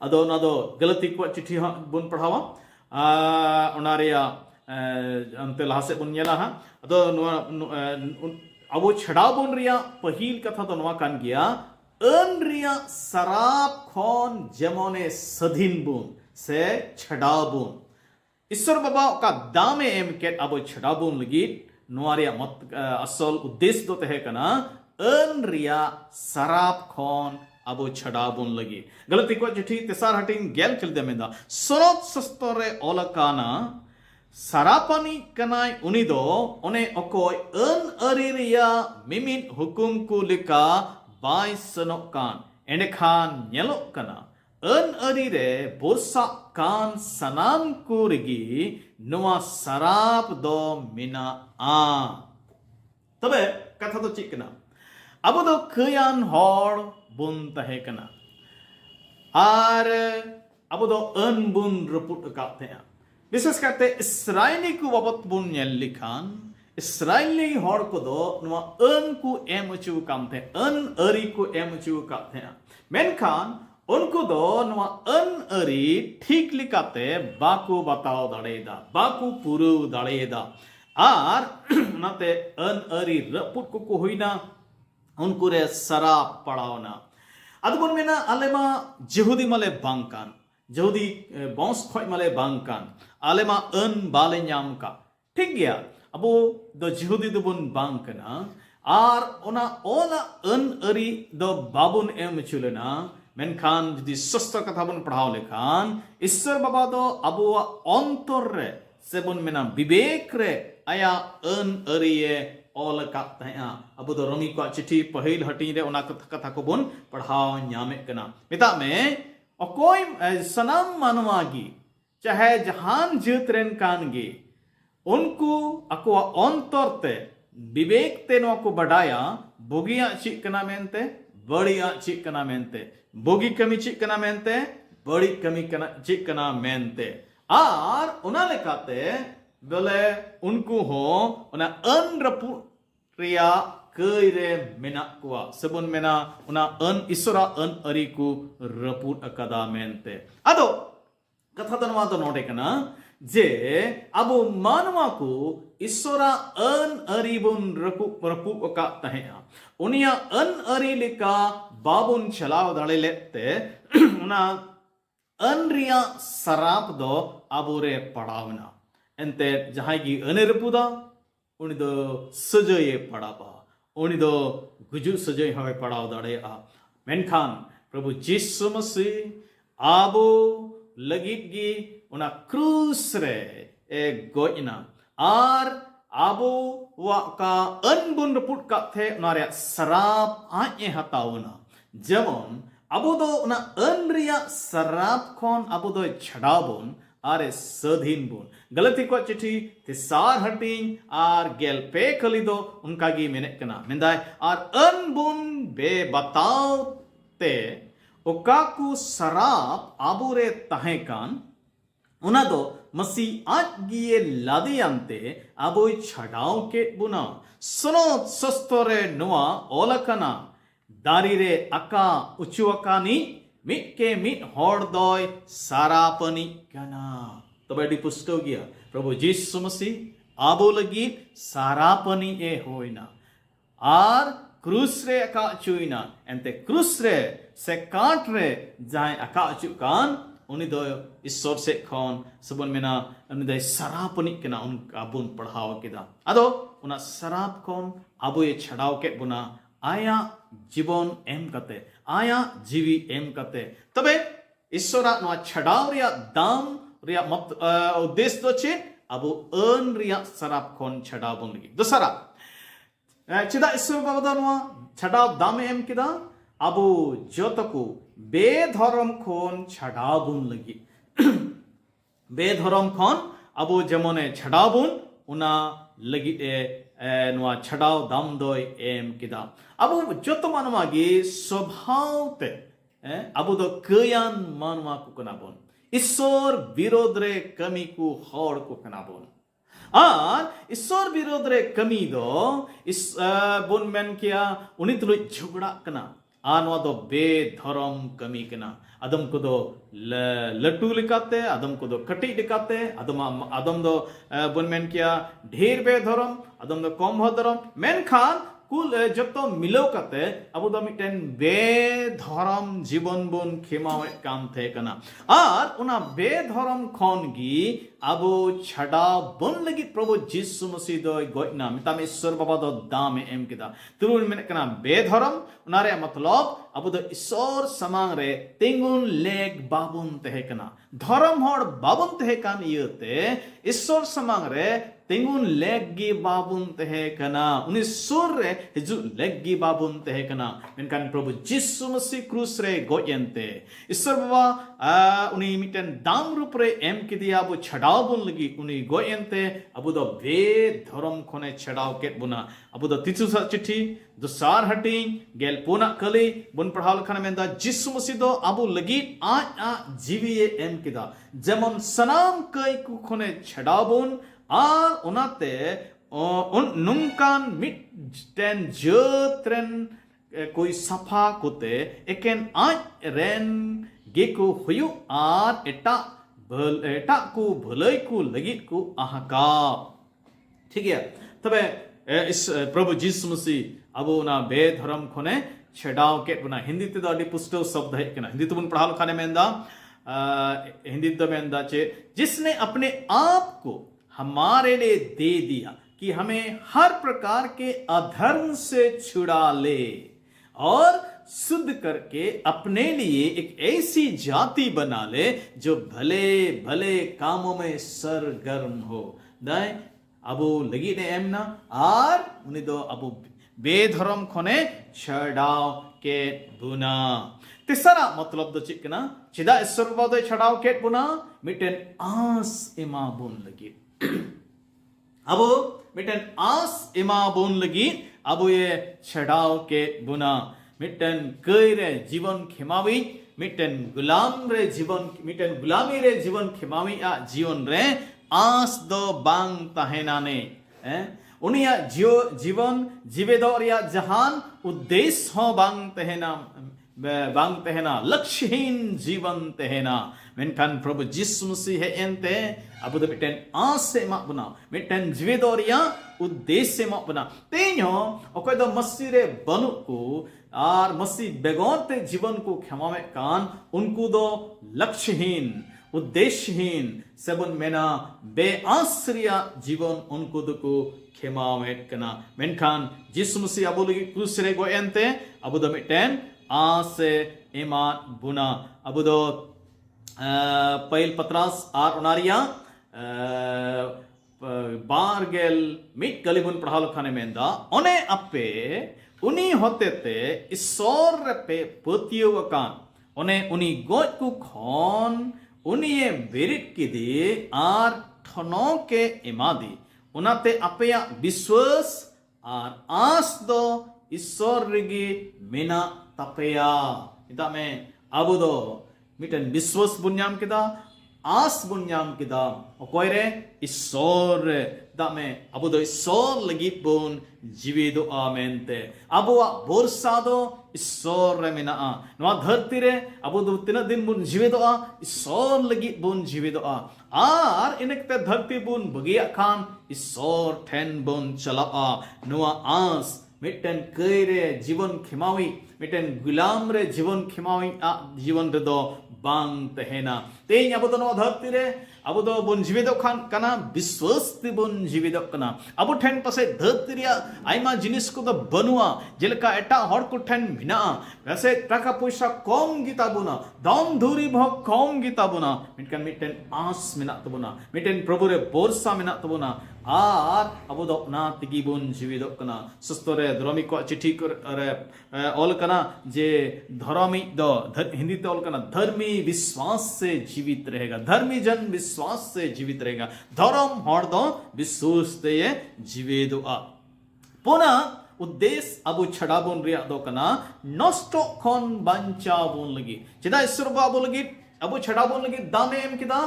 अदो नादो गलती को चिट्ठी बुन पढ़ावा ओनारिया अंते लहासे बुन येला हा अदो अबो छड़ाव बुन रिया पहिल कथा तो नवा कान गया अन रिया सराप खोन जमोने सधीन बुन से छड़ाव बुन ईश्वर बाबा का दामे एम केट अबो छड़ाव बुन लगी नोरिया मत असल उद्देश्य दो तहे कना अन रिया सराप खोन अबो छड़ा बोन लगी गलती को चिट्ठी तेसार हटिंग गेल चल देमेदा सरोत सस्तरे ओलकाना सरापनी कनाय उनी दो ओने अकोय अन अरिरिया मिमिन हुकुम को लिका बाय सनोक कान एने खान नेलोक कना अन अरिरे बोरसा कान सनाम कुरगी नुआ सराप दो मिना आ तबे कथा तो चिकना अब दो कयान हॉर बुन तहे कना आर अब दो अन बुन रपुट काते हैं विशेष करते इस्राएली को बाबत बुन नेल लिखान इस्राएली हॉर को दो नुआ अन को एम अचू कामते अन अरी को एम अचू काते हैं मेनखान उनको दो नुआ अन अरी ठीक लिखाते बाकू बताओ दड़ेदा बाकू पुरु दड़ेदा आर नाते अन अरी रपुट को हुईना उनको रे सराप पड़ावना अदबुन मेना आलेमा यहूदी मले बांकान यहूदी बंश खोय मले बांकान आलेमा अन बाले ᱧᱟᱢ का ठीक गया अबो दो यहूदी दो बुन बांकना आर ओना ओना अन अरी दो बाबुन एम चुलेना मेनखान जदी सस्ता कथा बुन पढ़ाव लेखान ईश्वर बाबा दो अबो अंतर रे से बुन मेना विवेक रे आया अन अरिये ऑल काते हैं अब तो रोमी को चिट्ठी पहिल हटी रे ओना कथा को बुन पढ़ाव ᱧᱟᱢᱮ कना मिता में अकोय सनम मानवागी चाहे जहान जीत रेन कानगी उनको अको अंतर ते विवेक ते नो को बढ़ाया बोगिया चिक कना मेनते बड़िया चिक कना मेनते बोगी कमी चिक कना मेनते बड़ी कमी कना चिक कना मेनते आर ओना लेकाते बोले उनको हो उना अन रपु रिया कई रे मेना कुआ सबुन मेना उना अन ईश्वरा अन अरी को रपुट अकदा मेनते अदो कथा तो नवा तो नोटे कना जे अबो मानवा को ईश्वरा अन अरी बुन रपु का तहेया उनिया अन अरी लेका बाबुन चलाव दाड़े लेते उना अन रिया सराप दो अबोरे पड़ावना एंते जहां की अने रपुदा उनी दो सजये पड़ाबा उनी दो गुजु सजय हवे पड़ाव दाड़े आ मेनखान प्रभु यीशु मसीह आबो लगित गी उना क्रूस रे ए गोइना आर आबो वाका अनबुन रपुट का थे उनारे सराप आए हतावना जेमन आबो दो उना अन रिया सराप खोन आबो दो छड़ाबोन आरे सधीन बुन गलती को चिठी तिसार हटिंग आर गेल पे कली दो उनका गी मेने कना मिंदाय आर अन बुन बे बताओ ते ओकाकू सराप आबुरे तहे कान उना दो मसी आज गिए लादे अंते आबोय छड़ाव के बुना सुनो सस्तोरे नुआ ओलकना दारी रे अका उचुअकानी मिट के मिट होड़ दोय सारापनी कना तो बैठी पुष्टो गया प्रभु यीशु मसीह आबो लगी सारापनी ए होइना आर क्रूस रे अका चुइना एंते क्रूस रे से काट रे जाए अका चुकान उनी दो ईश्वर से खोन सबन मेना उनी दो सरापनी केना उन आबुन पढ़ाव केदा अदो उना सराप खोन आबो ये छड़ाव के बुना आया जीवन एम कते आया जीवी एम कते तबे ईश्वरा नवा छड़ाव रिया दाम रिया मत उद्देश्य दो चे आबो अन रिया सराप खोन छड़ाव बुन लगी दूसरा चिदा ईश्वर बाबा नवा छड़ाव दाम एम केदा आबो जोतको बेधर्म खोन छड़ाव बुन लगी बेधर्म खोन आबो जमने छड़ाव बुन उना लगी नवा छड़ाव दाम दोय एम किदा आबो जोतो मानवा गे स्वभाव ते आबो दो कयान मानवा को कना बोन ईश्वर विरोध रे कमी को हौड़ को कना बोन आर ईश्वर विरोध रे कमी दो इस बोन मेन किया उनी तुलु झगड़ा कना आनवा दो बेधर्म कमी कना अदम को दो लट्टू लिकाते अदम को दो कटी लिकाते अदम दो बुन मेन किया ढेर बेधर्म अदम दो कम धर्म मेन खान कुल जब मिलो कते अब दो मिटेन बेधर्म जीवन बुन खेमावे काम थे कना आर उना बेधर्म खोन गी अबो छड़ा बन लगी प्रभु यीशु मसीह दो गोइना मिताम ईश्वर बाबा दो दाम एम किदा तुरुन मेन कना बेधर्म उनारे मतलब अब दो ईश्वर समांग रे तेंगुन लेग बाबुन तहे कना धर्म होड़ बाबुन तहे कान इयते ईश्वर समांग रे तेंगुन लेगी बाबुन तहे कना उनी सुर रे हिजु लेगी बाबुन तहे कना मेनकान प्रभु यीशु मसीह क्रूस रे गोयंते ईश्वर बाबा उनी मिटेन दाम रूप रे एम किदिया बु छड़ाव बुन लगी उनी गोयंते अबु दो बे धर्म खोने छड़ाव केट बुना अबु दो तिचु सा चिट्ठी दुसार हटी गेल पुना कली बुन पढ़ाव लखाना मेंदा यीशु मसीह दो अबु लगी आ जीवी एम किदा जेमन सनाम कई कु खोने छड़ाव बुन आर उनाते उन नुंकान मिटेन जोत्रेन कोई सफा कोते एकेन आज रेन गेको हुयु आर एटा को भलई को लगित को आहाका ठीक है तबे इस प्रभु यीशु मसीह अब ना बेधर्म खोने छड़ाव के बना हिंदी ते दाडी पुष्टो शब्द है केना हिंदी तो बुन पढ़ाल खाने मेंदा हिंदी तो मेंदा चे जिसने अपने आप को हमारे लिए दे दिया कि हमें हर प्रकार के अधर्म से छुड़ा ले और शुद्ध करके अपने लिए एक ऐसी जाति बना ले जो भले भले कामों में सरगर्म हो दाए अबो लगी ने एमना आर उन्हें दो अबो बेधर्म खोने छड़ाव के बुना तीसरा मतलब दो चिकना चिदा ईश्वर बाबा छड़ाव के बुना मिटेन आस इमा बुन लगी अबो मिटन आस इमा बोन लगी अबो ये छड़ाव के बुना मिटन कई रे जीवन खेमावी मिटन गुलामी रे जीवन खेमावी आ जीवन रे आस दो बांग तहेनाने उनिया जीवन जीवेदो रिया जहान उद्देश्य हो बांग तहना लक्ष्यहीन जीवन तहना मेनखान प्रभु जिसु मसीह एनते अबु दो मिटेन आसे मा बना मिटेन जीवेदो रिया उद्देश्य मा बना तेन्यो ओकोय दो मसीह रे बनु को आर मसीह बेगोते जीवन को क्षमावे कान उनको दो लक्ष्यहीन उद्देश्यहीन सेबन मेना बेआश्रय जीवन उनको दो को क्षमावे कना मेनखान जिसु मसीह अबु लगी क्रूस रे गो एनते अबु दो मिटेन आसे इमान बुना अबु दो पहिल पत्रास आर उनारिया बारगेल मिट गलिबुन पढ़ाल खाने मेंदा ओने अपे उनी होते ते ईश्वर पे पतियो कान ओने उनी गोज को खन उनी ये बेरिट की दे आर ठनो के इमादी उनाते अपया विश्वास आर आस दो ईश्वर रिगी मेना तपया इता में अबु दो मिटन विश्वास बुन्याम किदा आस बुन्याम किदा ओकोयरे ईश्वर दामे अबु दो ईश्वर लगी बुन जीविदो आमेनते अबुआ बोरसा दो ईश्वर रे मेना नवा धरती रे अबु दो तीन दिन बुन जीविदो ईश्वर लगी बुन जीविदो आर इनकते धरती बुन बगिया खान ईश्वर ठेन बुन चला नवा आस मिटन कइरे जीवन खिमावी मिटन गुलाम रे जीवन खिमावी जीवन रे दो बांग तहेना तेज अबो दो धरती रे अबो दो बुन जीवित खान कना विश्वास ते बुन जीवित कना अबो ठेन पसे धरती रे आइमा जिनिस को दो बनुआ जेलका एटा हर को ठेन मिना वैसे टाका पैसा कम गीता बुना दाम धूरी भ कम गीता बुना मिटन मिटन आस मिना तबुना मिटन प्रभु रे बोरसा मिना तबुना आर अबो दो ना तिगी बुन जीवित कना सस्तरे धर्मी को चिट्ठी रे ऑल कना जे धर्मी दो हिंदी ते ऑल कना धर्मी विश्वास से जीवित रहेगा धर्मी जन विश्वास से जीवित रहेगा धर्म हर दो विश्वास ते जीवित पुनः उद्देश्य अबु छड़ा बोन रिया दो कना नष्ट खन बंचा बोन लगी चिदा ईश्वर बाबू लगी अबु छड़ा बोन लगी दामे एम किदा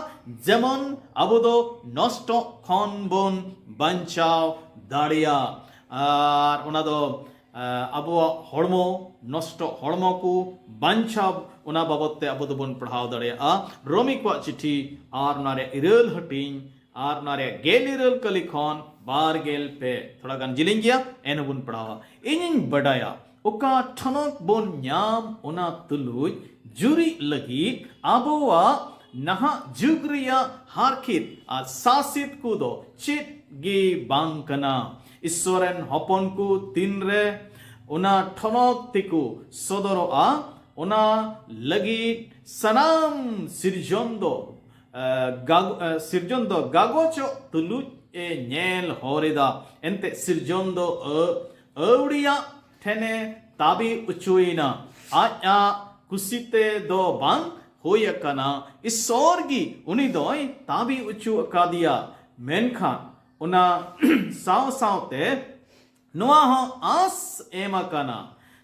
जेमन अबु दो नष्ट खन बोन बंचाव दाड़िया आर उना दो अबु हड़मो नष्ट हड़मो को बंचाव उना बाबते अबु दो बोन पढ़ाव दाड़िया रोमी को चिट्ठी आर नारे इरल हटिंग आर नारे गेल इरल कली खन बार गेल पे थोड़ा गान जिलिंग गया एन बुन पढ़ावा इन बडाया ओका ठनक बोन न्याम उना तुलुज जुरी लगी आबोवा नहा जुगरिया हारखित आ सासित कुदो चित गी बांकना ईश्वरन हपन को तीन रे उना ठनक तिकु सदरो उना लगी सनाम सिरजोंदो गागोचो तुलुज ए नेल होरेदा एंते सिरजोंदो अवड़िया ठेने ताबी उचुइना आया कुसिते दो बांग होयकना ईश्वरगी उनी दोय ताबी उचु अकादिया मेनखान उना साव सावते नोआ हो आस एमाकना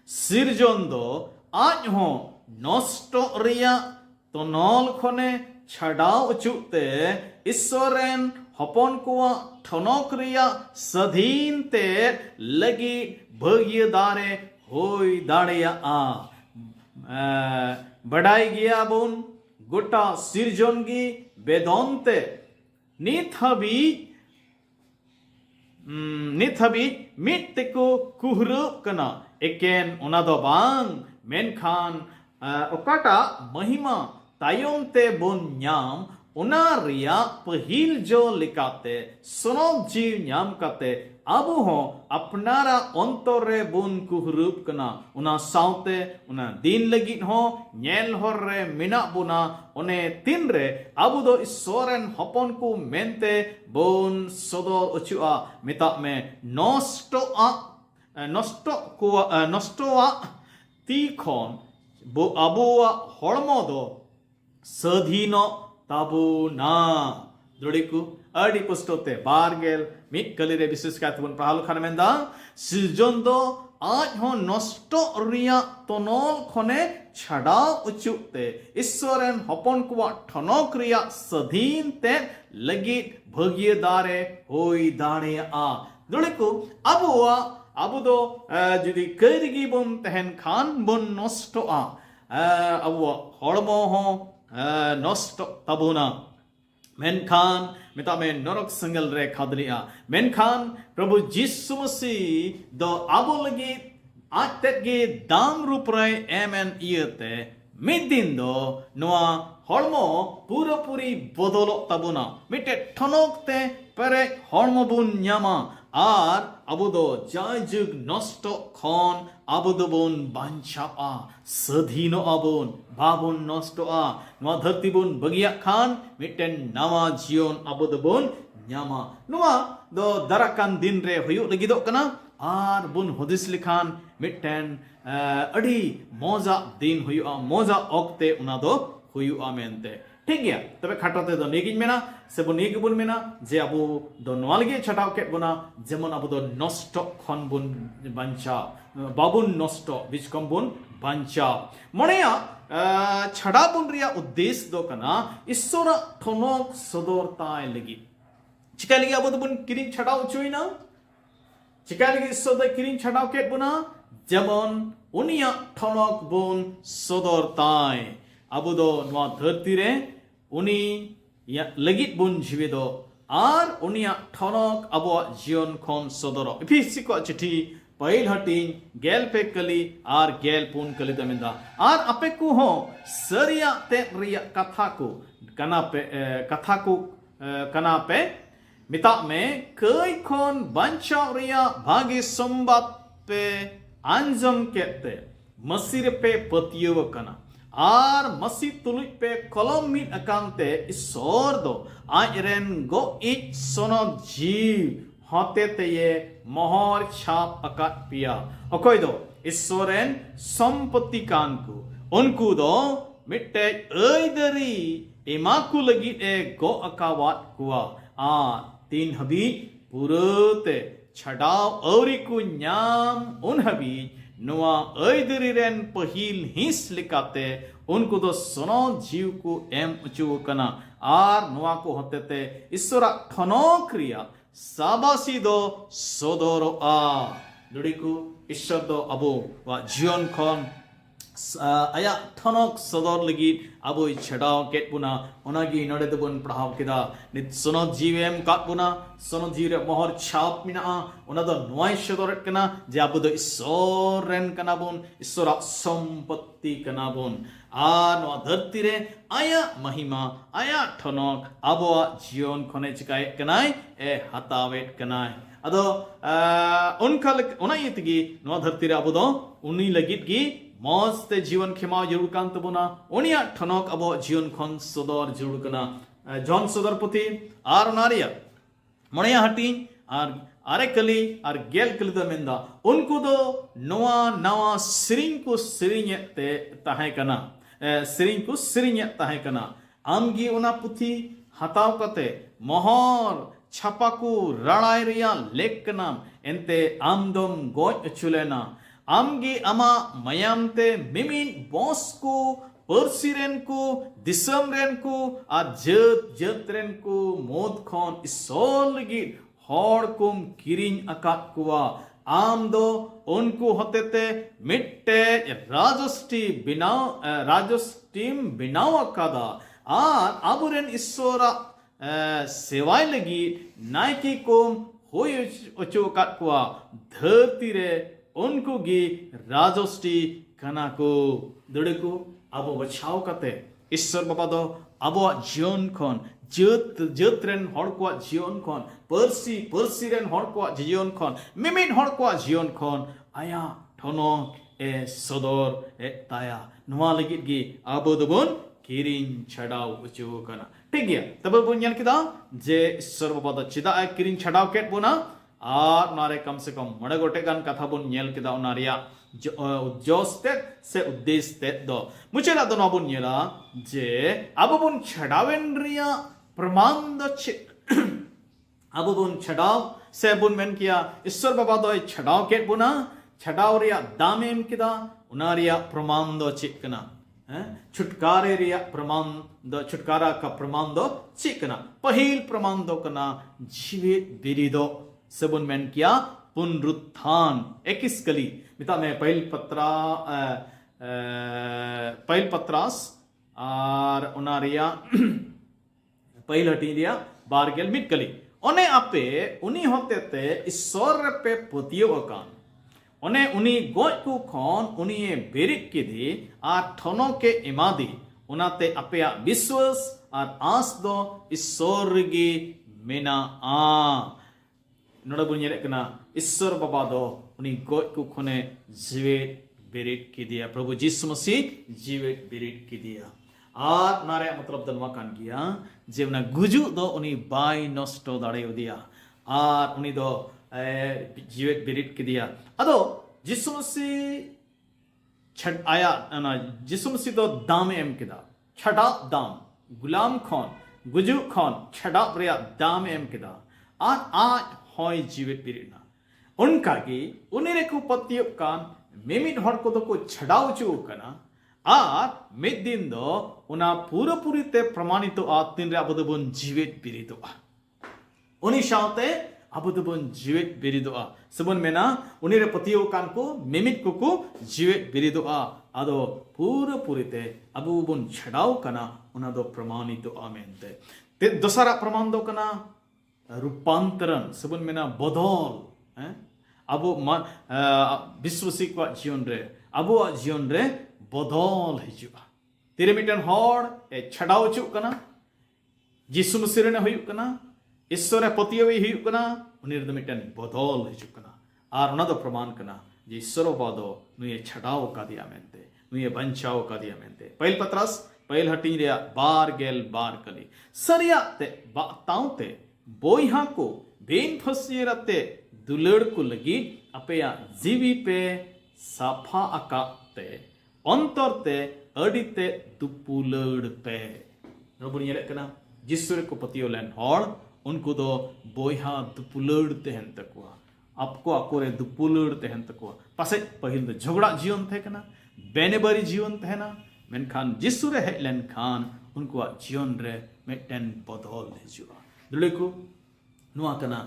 सिरजोंदो आज हो नष्ट रिया तनल खने छड़ाव उचुते ईश्वरन हपन कुआ ठनक रिया सधीन ते लगी भगिय दारे होई दाड़िया बड़ाई गया बुन गोटा सिरजोनगी बेदोंते नित हबी मिट को कुहरुप कना एकेन उना दो बांग मेनखान ओकाटा महिमा तायोम ते बुन न्याम उना रिया पहिल जो लिकाते सुनोब जीव न्याम काते अबु हो अपनारा अंतरे बुन कुहरुप कना उना साउते उना दिन लगी हो नेल होर रे मिना बुना उने तीन रे अबु दो ईश्वरन हपन को मेनते बुन सदो उचुआ मिता में नष्टोआ तीखोन बो अबुआ हड़मो दो सधीनो ताबुना दुड़िकु अड़ी पुस्तोते बारगेल मिट कलिरे विशेष कातबुन पढ़ालो खान मेंदा सिरजोन दो आज हो नष्ट रिया तनल खने छड़ा उचुते ईश्वरन हपन कुआ ठनक रिया सधीन ते लगी भगिय दारे होई दाड़े दुलिको abu do judi kerigi bon tehen khan bon nosto abu hormo ho nosto tabuna menkan meta men norok single re khadliya menkan prabhu jisu masi do abu lagi atet ge dam ruprai amen iete midin do noa hormo pura puri bodolo tabuna mite tonok te pere hormo bun nyama আর আবুদো জয় যুগ নষ্ট খন আবুদো বন বাঞ্ছা স্বাধীন আবন বাবন নষ্ট নোয়া ধরতি বন বগিয়া খান মিটেন নামা জিয়ন আবুদো বন ᱧᱟᱢᱟ ᱱᱚᱣᱟ ᱫᱚ ᱫᱟᱨᱟᱠᱟᱱ ᱫᱤᱱ ᱨᱮ ᱦᱩᱭᱩᱜ ᱞᱟᱹᱜᱤᱫᱚᱜ ᱠᱟᱱᱟ ᱟᱨ ᱵᱚᱱ ᱦᱩᱫᱤᱥ ᱞᱮᱠᱷᱟᱱ ᱢᱤᱫᱴᱮᱱ ᱟᱹᱰᱤ ᱢᱚᱡᱟ ᱫᱤᱱ ᱦᱩᱭᱩᱜᱼᱟ ᱢᱚᱡᱟ ᱚᱠᱛᱮ ᱚᱱᱟ ᱫᱚ ᱦᱩᱭᱩᱜᱼᱟ ᱢᱮᱱᱛᱮ ᱴᱷᱤᱠ ᱜᱮᱭᱟ ᱛᱚᱵᱮ ᱠᱷᱟᱴᱚ ᱛᱮᱫᱚ ᱱᱤᱭᱟᱹᱜᱤᱧ ᱢᱮᱱᱟ ᱥᱮᱵᱚᱱ ᱱᱤᱭᱟᱹ ᱜᱮᱵᱚᱱ ᱢᱮᱱᱟ ᱡᱮ ᱟᱵᱚ ᱫᱚ ᱱᱚᱣᱟ ᱞᱟᱹᱜᱤᱫ ᱪᱷᱟᱴᱟᱣ ᱠᱮᱫ ᱵᱚᱱᱟ ᱡᱮᱢᱚᱱ ᱟᱵᱚ ᱫᱚ ᱱᱚᱥᱴᱚ ᱠᱷᱚᱱ ᱵᱚᱱ ᱵᱟᱧᱪᱟᱣ ᱵᱟᱵᱚᱱ ᱱᱚᱥᱴᱚ ᱵᱤᱪ ᱠᱷᱚᱱ ᱵᱚᱱ ᱵᱟᱧᱪᱟᱣ ᱢᱚᱱᱮᱭᱟ ᱪᱷᱟᱰᱟᱣ ᱵᱚᱱ ᱨᱮᱭᱟᱜ ᱩᱫᱽᱫᱮᱥ ᱫᱚ ᱠᱟᱱᱟ ᱤᱥᱥᱚᱨᱟᱜ ᱴᱷᱚᱱᱚᱠ ᱥᱚᱫᱚᱨ ᱛᱟᱭ ᱞᱟᱹᱜᱤᱫ ᱪᱤᱠᱟᱹ ᱞᱟᱹᱜᱤᱫ ᱟᱵᱚ ᱫᱚᱵᱚᱱ ᱠᱤᱨᱤᱧ ᱪᱷᱟᱰᱟᱣ ᱦᱚᱪᱚᱭᱮᱱᱟ ᱪᱤᱠᱟᱹ ᱞᱟᱹᱜᱤᱫ ᱤᱥᱥᱚᱨ ᱫᱚᱭ ᱠᱤᱨᱤᱧ ᱪᱷᱟᱰᱟᱣ ᱠᱮᱫ ᱵᱚᱱᱟ ᱡᱮᱢᱚᱱ ᱩᱱᱤᱭᱟᱜ ᱴᱷᱚᱱᱚᱠ ᱵᱚᱱ ᱥᱚᱫᱚᱨ ᱛᱟᱭ ᱟᱵᱚ ᱫᱚ ᱱᱚᱣᱟ ᱫᱷᱟᱹᱨᱛᱤ ᱨᱮ ᱩᱱᱤ ᱞᱟᱹᱜᱤᱫ ᱵᱚᱱ ᱡᱤᱣᱤᱫᱚ ᱟᱨ ᱩᱱᱤᱭᱟᱜ ᱴᱷᱚᱱᱚᱠ ᱟᱵᱚᱣᱟᱜ ᱡᱤᱭᱚᱱ ᱠᱷᱚᱱ ᱥᱚᱫᱚᱨᱚᱜ ᱤᱯᱷᱤᱥᱤ ᱠᱚᱣᱟᱜ ᱪᱤᱴᱷᱤ ᱯᱟᱹᱦᱤᱞ ᱦᱟᱹᱴᱤᱧ 14 ᱠᱟᱹᱞᱤ ᱟᱨ 14 ᱠᱟᱹᱞᱤ ᱫᱚ ᱢᱮᱱᱫᱟ ᱟᱨ ᱟᱯᱮ ᱠᱚᱦᱚᱸ ᱥᱟᱹᱨᱤᱭᱟᱜ ᱛᱮᱫ ᱨᱮᱭᱟᱜ ᱠᱟᱛᱷᱟ ᱠᱚ ᱠᱟᱱᱟ ᱯᱮ ᱢᱮᱛᱟᱜ ᱢᱮ ᱠᱟᱹᱭ ᱠᱷᱚᱱ ᱵᱟᱧᱪᱟᱣ ᱨᱮᱭᱟᱜ ᱵᱷᱟᱜᱮ ᱥᱚᱢᱵᱟᱫ ᱯᱮ ᱟᱸᱡᱚᱢ ᱠᱮᱫ ᱛᱮ ᱢᱟᱹᱥᱤ ᱨᱮᱯᱮ ᱯᱟᱹᱛᱭᱟᱹᱣ ᱟᱠᱟᱱᱟ ᱟᱨ ᱢᱟᱹᱥᱤ ᱛᱩᱞᱩᱡ ᱯᱮ ᱠᱚᱞᱚᱢ ᱢᱤᱫ ᱟᱠᱟᱱ ᱛᱮ ᱤᱥᱥᱚᱨ ᱫᱚ ᱟᱡᱨᱮᱱ ᱜᱚᱡ ᱥᱚᱱᱚᱫ ᱡᱤᱣ ᱦᱚᱛᱮ ᱛᱮᱭᱮ ᱢᱚᱦᱚᱨ ᱪᱷᱟᱯ ᱟᱠᱟᱫ ᱯᱮᱭᱟ ᱚᱠᱚᱭ ᱫᱚ ᱤᱥᱥᱚᱨ ᱨᱮᱱ ᱥᱚᱢᱯᱚᱛᱛᱤ ᱠᱟᱱ ᱠᱚ ᱩᱱᱠᱩ ᱫᱚ ᱢᱤᱫᱴᱮᱡ ᱟᱹᱭᱫᱟᱹᱨᱤ ᱮᱢᱟ ᱠᱚ ᱞᱟᱹᱜᱤᱫ ᱮ ᱜᱚᱜ ᱟᱠᱟᱣᱟᱫ ᱠᱚᱣᱟ ᱟᱨ ᱛᱤᱱ ᱦᱟᱹᱵᱤᱡ ᱯᱩᱨᱟᱹᱛᱮ ᱪᱷᱟᱰᱟᱣ ᱟᱹᱣᱨᱤ ᱠᱚ ᱧᱟᱢ ᱩᱱ ᱦᱟᱹᱵᱤᱡ ᱱᱚᱣᱟ ᱟᱹᱭᱫᱟᱹᱨᱤ ᱨᱮᱱ ᱯᱟᱹᱦᱤᱞ ᱦᱤᱸᱥ ᱞᱮᱠᱟᱛᱮ ᱩᱱᱠᱩ ᱫᱚ ᱥᱚᱱᱚᱫ ᱡᱤᱣ ᱠᱚ ᱮᱢ ᱚᱪᱚ ᱟᱠᱟᱱᱟ ᱟᱨ ᱱᱚᱣᱟ ᱠᱚ ᱦᱚᱛᱮᱛᱮ ᱤᱥᱥᱚᱨᱟᱜ ᱴᱷᱚᱱᱚᱠ ᱨᱮᱭᱟᱜ ᱥᱟᱵᱟᱥᱤ ᱫᱚ ᱥᱚᱫᱚᱨᱚᱜᱼᱟ ᱫᱩᱲᱤᱠᱩ ᱤᱥᱥᱚᱨ ᱫᱚ ᱟᱵᱚᱣᱟᱜ ᱡᱤᱭᱚᱱ ᱠᱷᱚᱱ ᱟᱭᱟᱜ ᱴᱷᱚᱱᱚᱠ ᱥᱚᱫᱚᱨ ᱞᱟᱹᱜᱤᱫ ᱟᱵᱚᱭ ᱪᱷᱟᱰᱟᱣ ᱠᱮᱫ ᱵᱚᱱᱟ ᱚᱱᱟᱜᱮ ᱱᱚᱰᱮ ᱫᱚᱵᱚᱱ ᱯᱟᱲᱦᱟᱣ ᱠᱮᱫᱟ ᱱᱤᱛ ᱥᱚᱱᱚᱫ ᱡᱤᱣ ᱮᱢ ᱠᱟᱫ ᱵᱚᱱᱟ ᱥᱚᱱᱚᱫ ᱡᱤᱣ ᱨᱮ ᱢᱚᱦᱚᱨ ᱪᱷᱟᱯ ᱢᱮᱱᱟᱜᱼᱟ ᱚᱱᱟ ᱫᱚ ᱱᱚᱣᱟᱭ ᱥᱚᱫᱚᱨᱮᱫ ᱠᱟᱱᱟ ᱡᱮ ᱟᱵᱚ ᱫᱚ ᱤᱥᱥᱚᱨ ᱨᱮᱱ ᱠᱟᱱᱟ ᱵᱚᱱ ᱤᱥᱥᱚᱨᱟᱜ ᱥᱚᱢᱯᱚᱛᱛᱤ ᱠᱟᱱᱟ ᱵᱚᱱ ᱟᱨ ᱱᱚᱣᱟ ᱫᱷᱟᱹᱨᱛᱤ ᱨᱮ ᱟᱭᱟᱜ ᱢᱚᱦᱤᱢᱟ ᱟᱭᱟᱜ ᱴᱷᱚᱱᱚᱠ ᱟᱵᱚᱣᱟᱜ ᱡᱤᱭᱚᱱ ᱠᱷᱚᱱᱮ ᱪᱤᱠᱟᱭᱮᱫ ᱠᱟᱱᱟᱭ ᱦᱟᱛᱟᱣᱮᱫ ᱠᱟᱱᱟᱭ ᱟᱫᱚ ᱚᱱᱟ ᱤᱭᱟᱹ ᱛᱮᱜᱮ ᱱᱚᱣᱟ ᱫᱷᱟᱹᱨᱛᱤ ᱨᱮ ᱟᱵᱚ ᱫᱚ ᱩᱱᱤ ᱞᱟᱹᱜᱤᱫ ᱜᱮ ᱢᱚᱡᱽ ᱛᱮ ᱡᱤᱭᱚᱱ ᱠᱷᱮᱢᱟᱣ ᱡᱟᱹᱨᱩᱲ ᱠᱟᱱ ᱛᱟᱵᱚᱱᱟ ᱩᱱᱤᱭᱟᱜ ᱴᱷᱚᱱᱚᱠ ᱟᱵᱚᱣᱟᱜ ᱡᱤᱭᱚᱱ ᱠᱷᱚᱱ ᱥᱚᱫᱚᱨ ᱡᱟᱹᱨᱩᱲ ᱠᱟᱱᱟ ᱡᱚᱱ ᱥᱚᱫᱚᱨ ᱯᱩᱛᱷᱤ ᱟᱨ ᱚᱱᱟ ᱨᱮᱭᱟᱜ ᱢᱚᱬᱮᱭᱟ ᱦᱟᱹᱴᱤᱧ ᱟᱨ 9 ᱠᱟᱹᱞᱤ ᱟᱨ 10 ᱠᱟᱹᱞᱤ ᱫᱚ ᱢᱮᱱᱫᱟ ᱩᱱᱠᱩ ᱫᱚ ᱱᱚᱣᱟ ᱱᱟᱣᱟ ᱥᱮᱨᱮᱧ ᱠᱚ ᱥᱮᱨᱮᱧᱮᱫ ᱛᱮ ᱛᱟᱦᱮᱸ ᱠᱟᱱᱟ ᱥᱮᱨᱮᱧ ᱠᱚ ᱥᱮᱨᱮᱧᱮᱫ ᱛᱟᱦᱮᱸ ᱠᱟᱱᱟ ᱟᱢᱜᱮ ᱚᱱᱟ ᱯᱩᱛᱷᱤ ᱦᱟᱛᱟᱣ ᱠᱟᱛᱮ ᱢᱚᱦᱚᱨ ᱪᱷᱟᱯᱟ ko ᱨᱟᱲᱟᱭ ᱨᱮᱭᱟᱜ ᱞᱮᱠ ᱠᱟᱱᱟᱢ ᱮᱱᱛᱮ ᱟᱢ ᱫᱚᱢ ᱜᱚᱡ ᱚᱪᱚ ᱞᱮᱱᱟ ᱟᱢᱜᱮ ᱟᱢᱟᱜ ᱢᱟᱭᱟᱢ ᱛᱮ ᱢᱤᱢᱤᱫ ᱵᱚᱸᱥ ᱠᱚ ᱯᱟᱹᱨᱥᱤ ᱨᱮᱱ ᱠᱚ ᱫᱤᱥᱚᱢ ᱨᱮᱱ ᱠᱚ ᱟᱨ ᱡᱟᱹᱛ ᱨᱮᱱ ᱠᱚ ᱢᱩᱫ ᱠᱷᱚᱱ ᱤᱥᱥᱚᱨ ᱞᱟᱹᱜᱤᱫ ᱦᱚᱲ ᱠᱚᱢ ᱠᱤᱨᱤᱧ ᱟᱠᱟᱫ ᱠᱚᱣᱟ ᱟᱢ ᱫᱚ ᱩᱱᱠᱩ ᱦᱚᱛᱮᱛᱮ ᱢᱤᱫᱴᱮᱡ ᱨᱟᱡᱚᱥᱴᱤᱢ ᱵᱮᱱᱟᱣ ᱟᱠᱟᱫᱟ ᱟᱨ ᱟᱵᱚᱨᱮᱱ ᱤᱥᱥᱚᱨᱟᱜ सेवाय लगी नायकी को होय ओचो काट कुआ धरती रे उनको गी राजोष्टी कना को दड़े को अब बचाव करते ईश्वर बाबा दो अब जीवन खन जत रेन हर को जीवन खन पर्सी रेन हर को जीवन खन मिमिट हर को जीवन खन आया ठनो ए सदर ए ताया नुआ लगी गी अब दबन किरिन छड़ाव ओचो कना ठीक गया तब बन ñel किदा जे ईश्वर बाबा द चिदा किरिन छड़ाव केट बोना आर नारे कम से कम मडे गोटे गान कथा बन ñel किदा ओना रिया उद्देश्य से उद्देश्य दो मुझे ला दो बन ñela जे अब बन छड़ावेन रिया प्रमाण द अब बन छड़ाव से बन मेन किया ईश्वर बाबा द छड़ाव केट बोना छड़ाव रिया दाम एम किदा ओना रिया प्रमाण द चिक कना छुटकारे रिया प्रमाण द छुटकारा का प्रमाण दो चिकना पहिल प्रमाण दो कना जीवित बिरिदो sebun men kia पुनरुत्थान 21 कली मिता में पहिल पत्रास और उनारिया पहिल हटीरिया बारगेल मिट कली ओने आपे उनी होते ते ईश्वर पे पतियो कान ओने उनी गोज को खन उनी बेरिक के दी आ ठनो के इमादी उनाते अपया विश्वास और आस दो ईश्वर गी मेना आ नोड़ा बुनियाद कना ईश्वर बाबा दो उन्हीं गोद को खुने जीवित बिरिट की दिया प्रभु यीशु मसीह जीवित बिरिट की दिया और नारे मतलब दलवा कान किया जीवना गुजु दो उन्हीं बाई नष्टो दाड़े दिया और उन्हीं दो जीवित बिरिट की दिया अदो यीशु मसीह छठ आया ना यीशु मसीह दो दाम एम किदा छठा दाम गुलाम खान गुजु खान छठा प्रिया दाम एम किदा आज होय जीवित बिरिना उनका की उन्हें को पतियों कान मेमिट हर को तो को छड़ाव चु कना आर मिद दिन दो उना पूरा पूरी ते प्रमाणित आत्मिन रे अबदबन जीवित बिरितो उन्हीं शांते अबदबन जीवित बिरितो सबन में ना उन्हीं रे पतियों कान को मेमिट को जीवित बिरितो आदो पूरा पूरी ते अबुबन छड़ाव कना उना दो प्रमाणित आमेंते ते दोसरा प्रमाण दो कना रूपांतरण सबन में ना बदल अबो विश्वासी को जीवन रे अबो जीवन रे बदल हिजुआ तेरे मिटन हॉड ए छड़ाव चुक कना यीशु मसीह ने हुई कना ईश्वर पतियो हुई कना उन्हीं रे मिटन बदल हिजुक कना आर उना दो प्रमाण कना जे ईश्वर बादो नुये छड़ाव का दिया मेंते नुये बंचाव का दिया मेंते पहिल पत्रास पहिल हटी रे बार गेल बार कली सरिया ते बाताओं ते बोइहा को बेन फसिए रते दुलड़ को लगी अपया जीवी पे साफा अकाते अंतर ते अडिते दुपुलड़ पे रबुन ये कना जिसरे को पतियो लेन हॉल उनको दो बोइहा दुपुलड़ तेहन तकवा आपको आकोरे दुपुलड़ तेहन तकवा पासे पहिल दो झगड़ा जीवन थे कना बेनेबरी जीवन थे ना मेनखान जिसरे है लेन खान उनको जीवन रे मेटन बदल हिजुआ दुले को नुआ कना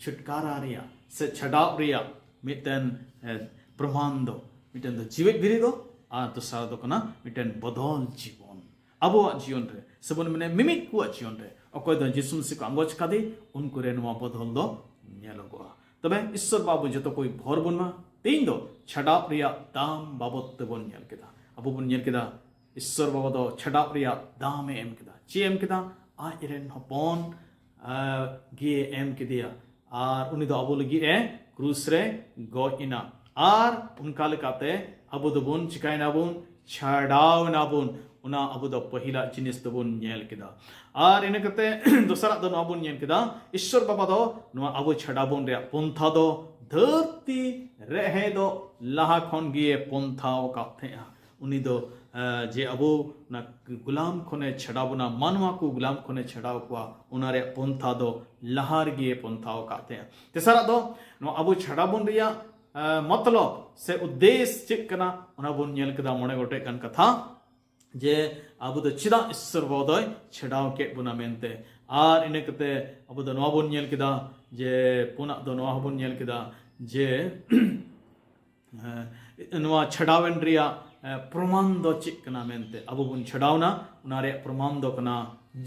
छुटकारा रिया से छड़ाव रिया मिटन प्रमाण दो मिटन दो जीवित बिरी दो आ तो सारा दो कना मिटन बदल जीवन अब जीवन रे सबन मने मिमिट को जीवन रे अकोय दो यीशु मसीह को अंगोच कादे उनको रे नुआ बदल दो नेलगोआ तबे ईश्वर बाबू जतो कोई भोर बनवा तीन दो छड़ाव रिया दाम बाबत बन नेल केदा अब बन नेल केदा ईश्वर बाबू दो छड़ाव रिया दाम एम केदा ची एम केदा आ इरेन हपन गे एम के दिया और उन्हीं दो अबो लगी ए क्रूस रे गो इना और उनका लेकाते अबो दबुन चिकाई नाबुन छड़ाव नाबुन उना अबो दो पहिला जिनिस दबुन नेल केदा और इने कते दोसरा दो नाबुन नेल केदा ईश्वर बाबा दो नुआ अबो छड़ाबुन रे पंथा दो धरती रहे दो लाहा खन गिए पंथाओ काथे उन्हीं दो जे अबो ना गुलाम खोने छड़ाबुना मानवा को गुलाम खोने छड़ाव कुआ उनारे पंथा दो लहार गिए पंथाओ काते तेसरा दो नो अबो छड़ाबुन रिया मतलब से उद्देश्य चिक कना उना बुन नेल कदा मोने गोटे कन कथा जे अबो दो चिदा ईश्वर बोदय छड़ाव के बुना मेनते आर इने कते अबो दो नो बुन नेल कदा जे पुना दो नो बुन नेल कदा जे नोआ छड़ावन रिया प्रमाण दो चिक कना मेनते अबो बुन छड़ावना उनारे प्रमाण दो कना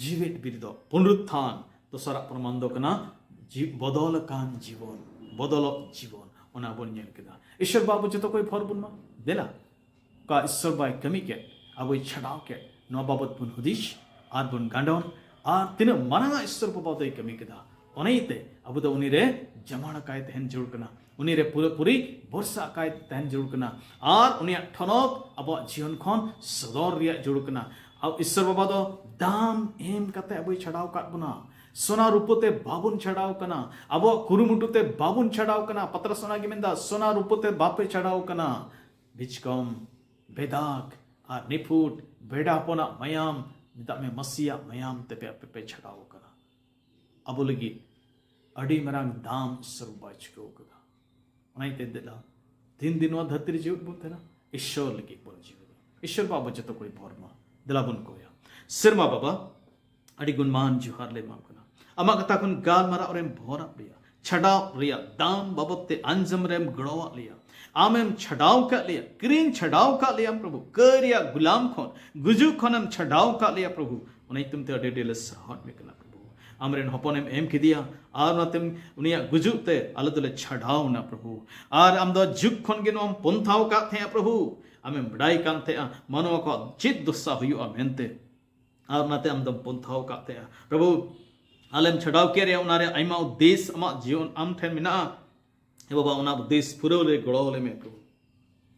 जीवित बिरदो पुनरुत्थान तो सारा प्रमाण दो कना बदल कान जीवन बदल जीवन उना बुन नेल केदा ईश्वर बाबू जतो कोई फर बुनमा देला का ईश्वर बाय कमी के अबो छड़ाव के नो बाबत बुन हुदिश आर बुन गांडोन आर तिन माना ईश्वर बाबू दो कमी केदा ओनेते अबो दो उनी रे जमाना काय तहन जुड़ कना उनी रे पूरी वर्षा काय तहन जुड़ कना आर उनी ठनक अब जीवन खन सदर रिया जुड़ कना अब ईश्वर बाबा दो दाम एम कते अब छड़ाव काट बुना सोना रूपते बाबुन छड़ाव कना अब कुरुमुटुते बाबुन छड़ाव कना पत्र सोना की मेंदा सोना रूपते बापे छड़ाव कना बिचकम बेदाग आ निफुट बेडापोना मयाम मिता में मसिया मयाम ते पे छड़ाव कना अब लगी अड़ी मरांग दाम ईश्वर बाचको कना उनाइते देला दिन दिनवा धरती जीव बोलते ना ईश्वर लगी बोल जीव ईश्वर बाबा जतो कोई भरमा दिला बुन कोया सिरमा बाबा अड़ी गुणमान जुहार ले मां कना अमा कथा कुन गाल मारा और भोरा प्रिया छड़ाव रिया दाम बाबते अंजम रेम गड़वा लिया आमेम छड़ाव का लिया किरीन छड़ाव का लिया प्रभु करिया गुलाम खोन गुजु खोनम छड़ाव का लिया प्रभु उन्हें तुम ते अडेडेल सराहन में करना प्रभु आमरेन हपनेम एम किदिया आर नतेम उनिया गुजु ते आले दोले छड़ाव ना प्रभु आर आम दो जुग खोन गे नोम पंथाव का थे प्रभु आमेम बड़ाई कान थे मानव को चित दुस्सा हुआ मेनते आर नाते आम दो पंथाव का थे प्रभु आलेम छड़ाव के रे उनारे आइमा उद्देश्य अमा जीवन आम ठेन मिना ए बाबा उना उद्देश्य पुरो रे गड़ोले में प्रभु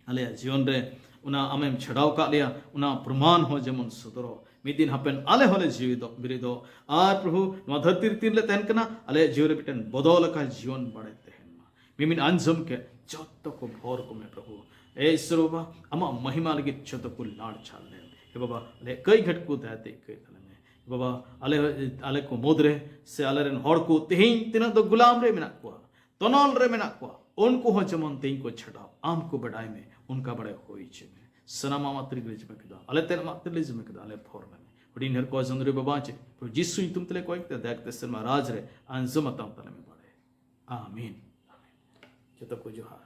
आले जीवन रे उना आमेम छड़ाव का लिया उना प्रमाण हो जेमन सदरो मिदिन हपेन आले होले जीवितो बिरिदो आर प्रभु नवा धरती तीन ले तहन कना आले जीवन रे बिटन बदल का जीवन बड़े तहन मा मिमिन अंजम के जत्तो को भोर को में प्रभु ए ईश्वर बाबा अमा महिमा लगे जत्तो को लाड़ छाल ले ए बाबा ले कई घटको दाते कई बाबा आले आले को मोदरे से आले रेन हड़ को तेहिं तिना दो गुलाम रे मेना को तनल रे मेना को उनको हो जमन तेहिं को छड़ाव आम को बड़ाई में उनका बड़े होई छे में सनामा मात्र ग्रेज में कदा आले तेन मात्र लेज में कदा आले फोर में बड़ी नर को जंदरे बाबा छे पर जिसु तुम तले कोई ते देखते से महाराज रे अंजम तम तले में बड़े आमीन जतो को जोहार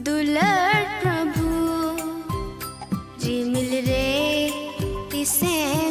दुलड़ प्रभु जी मिल रे इसे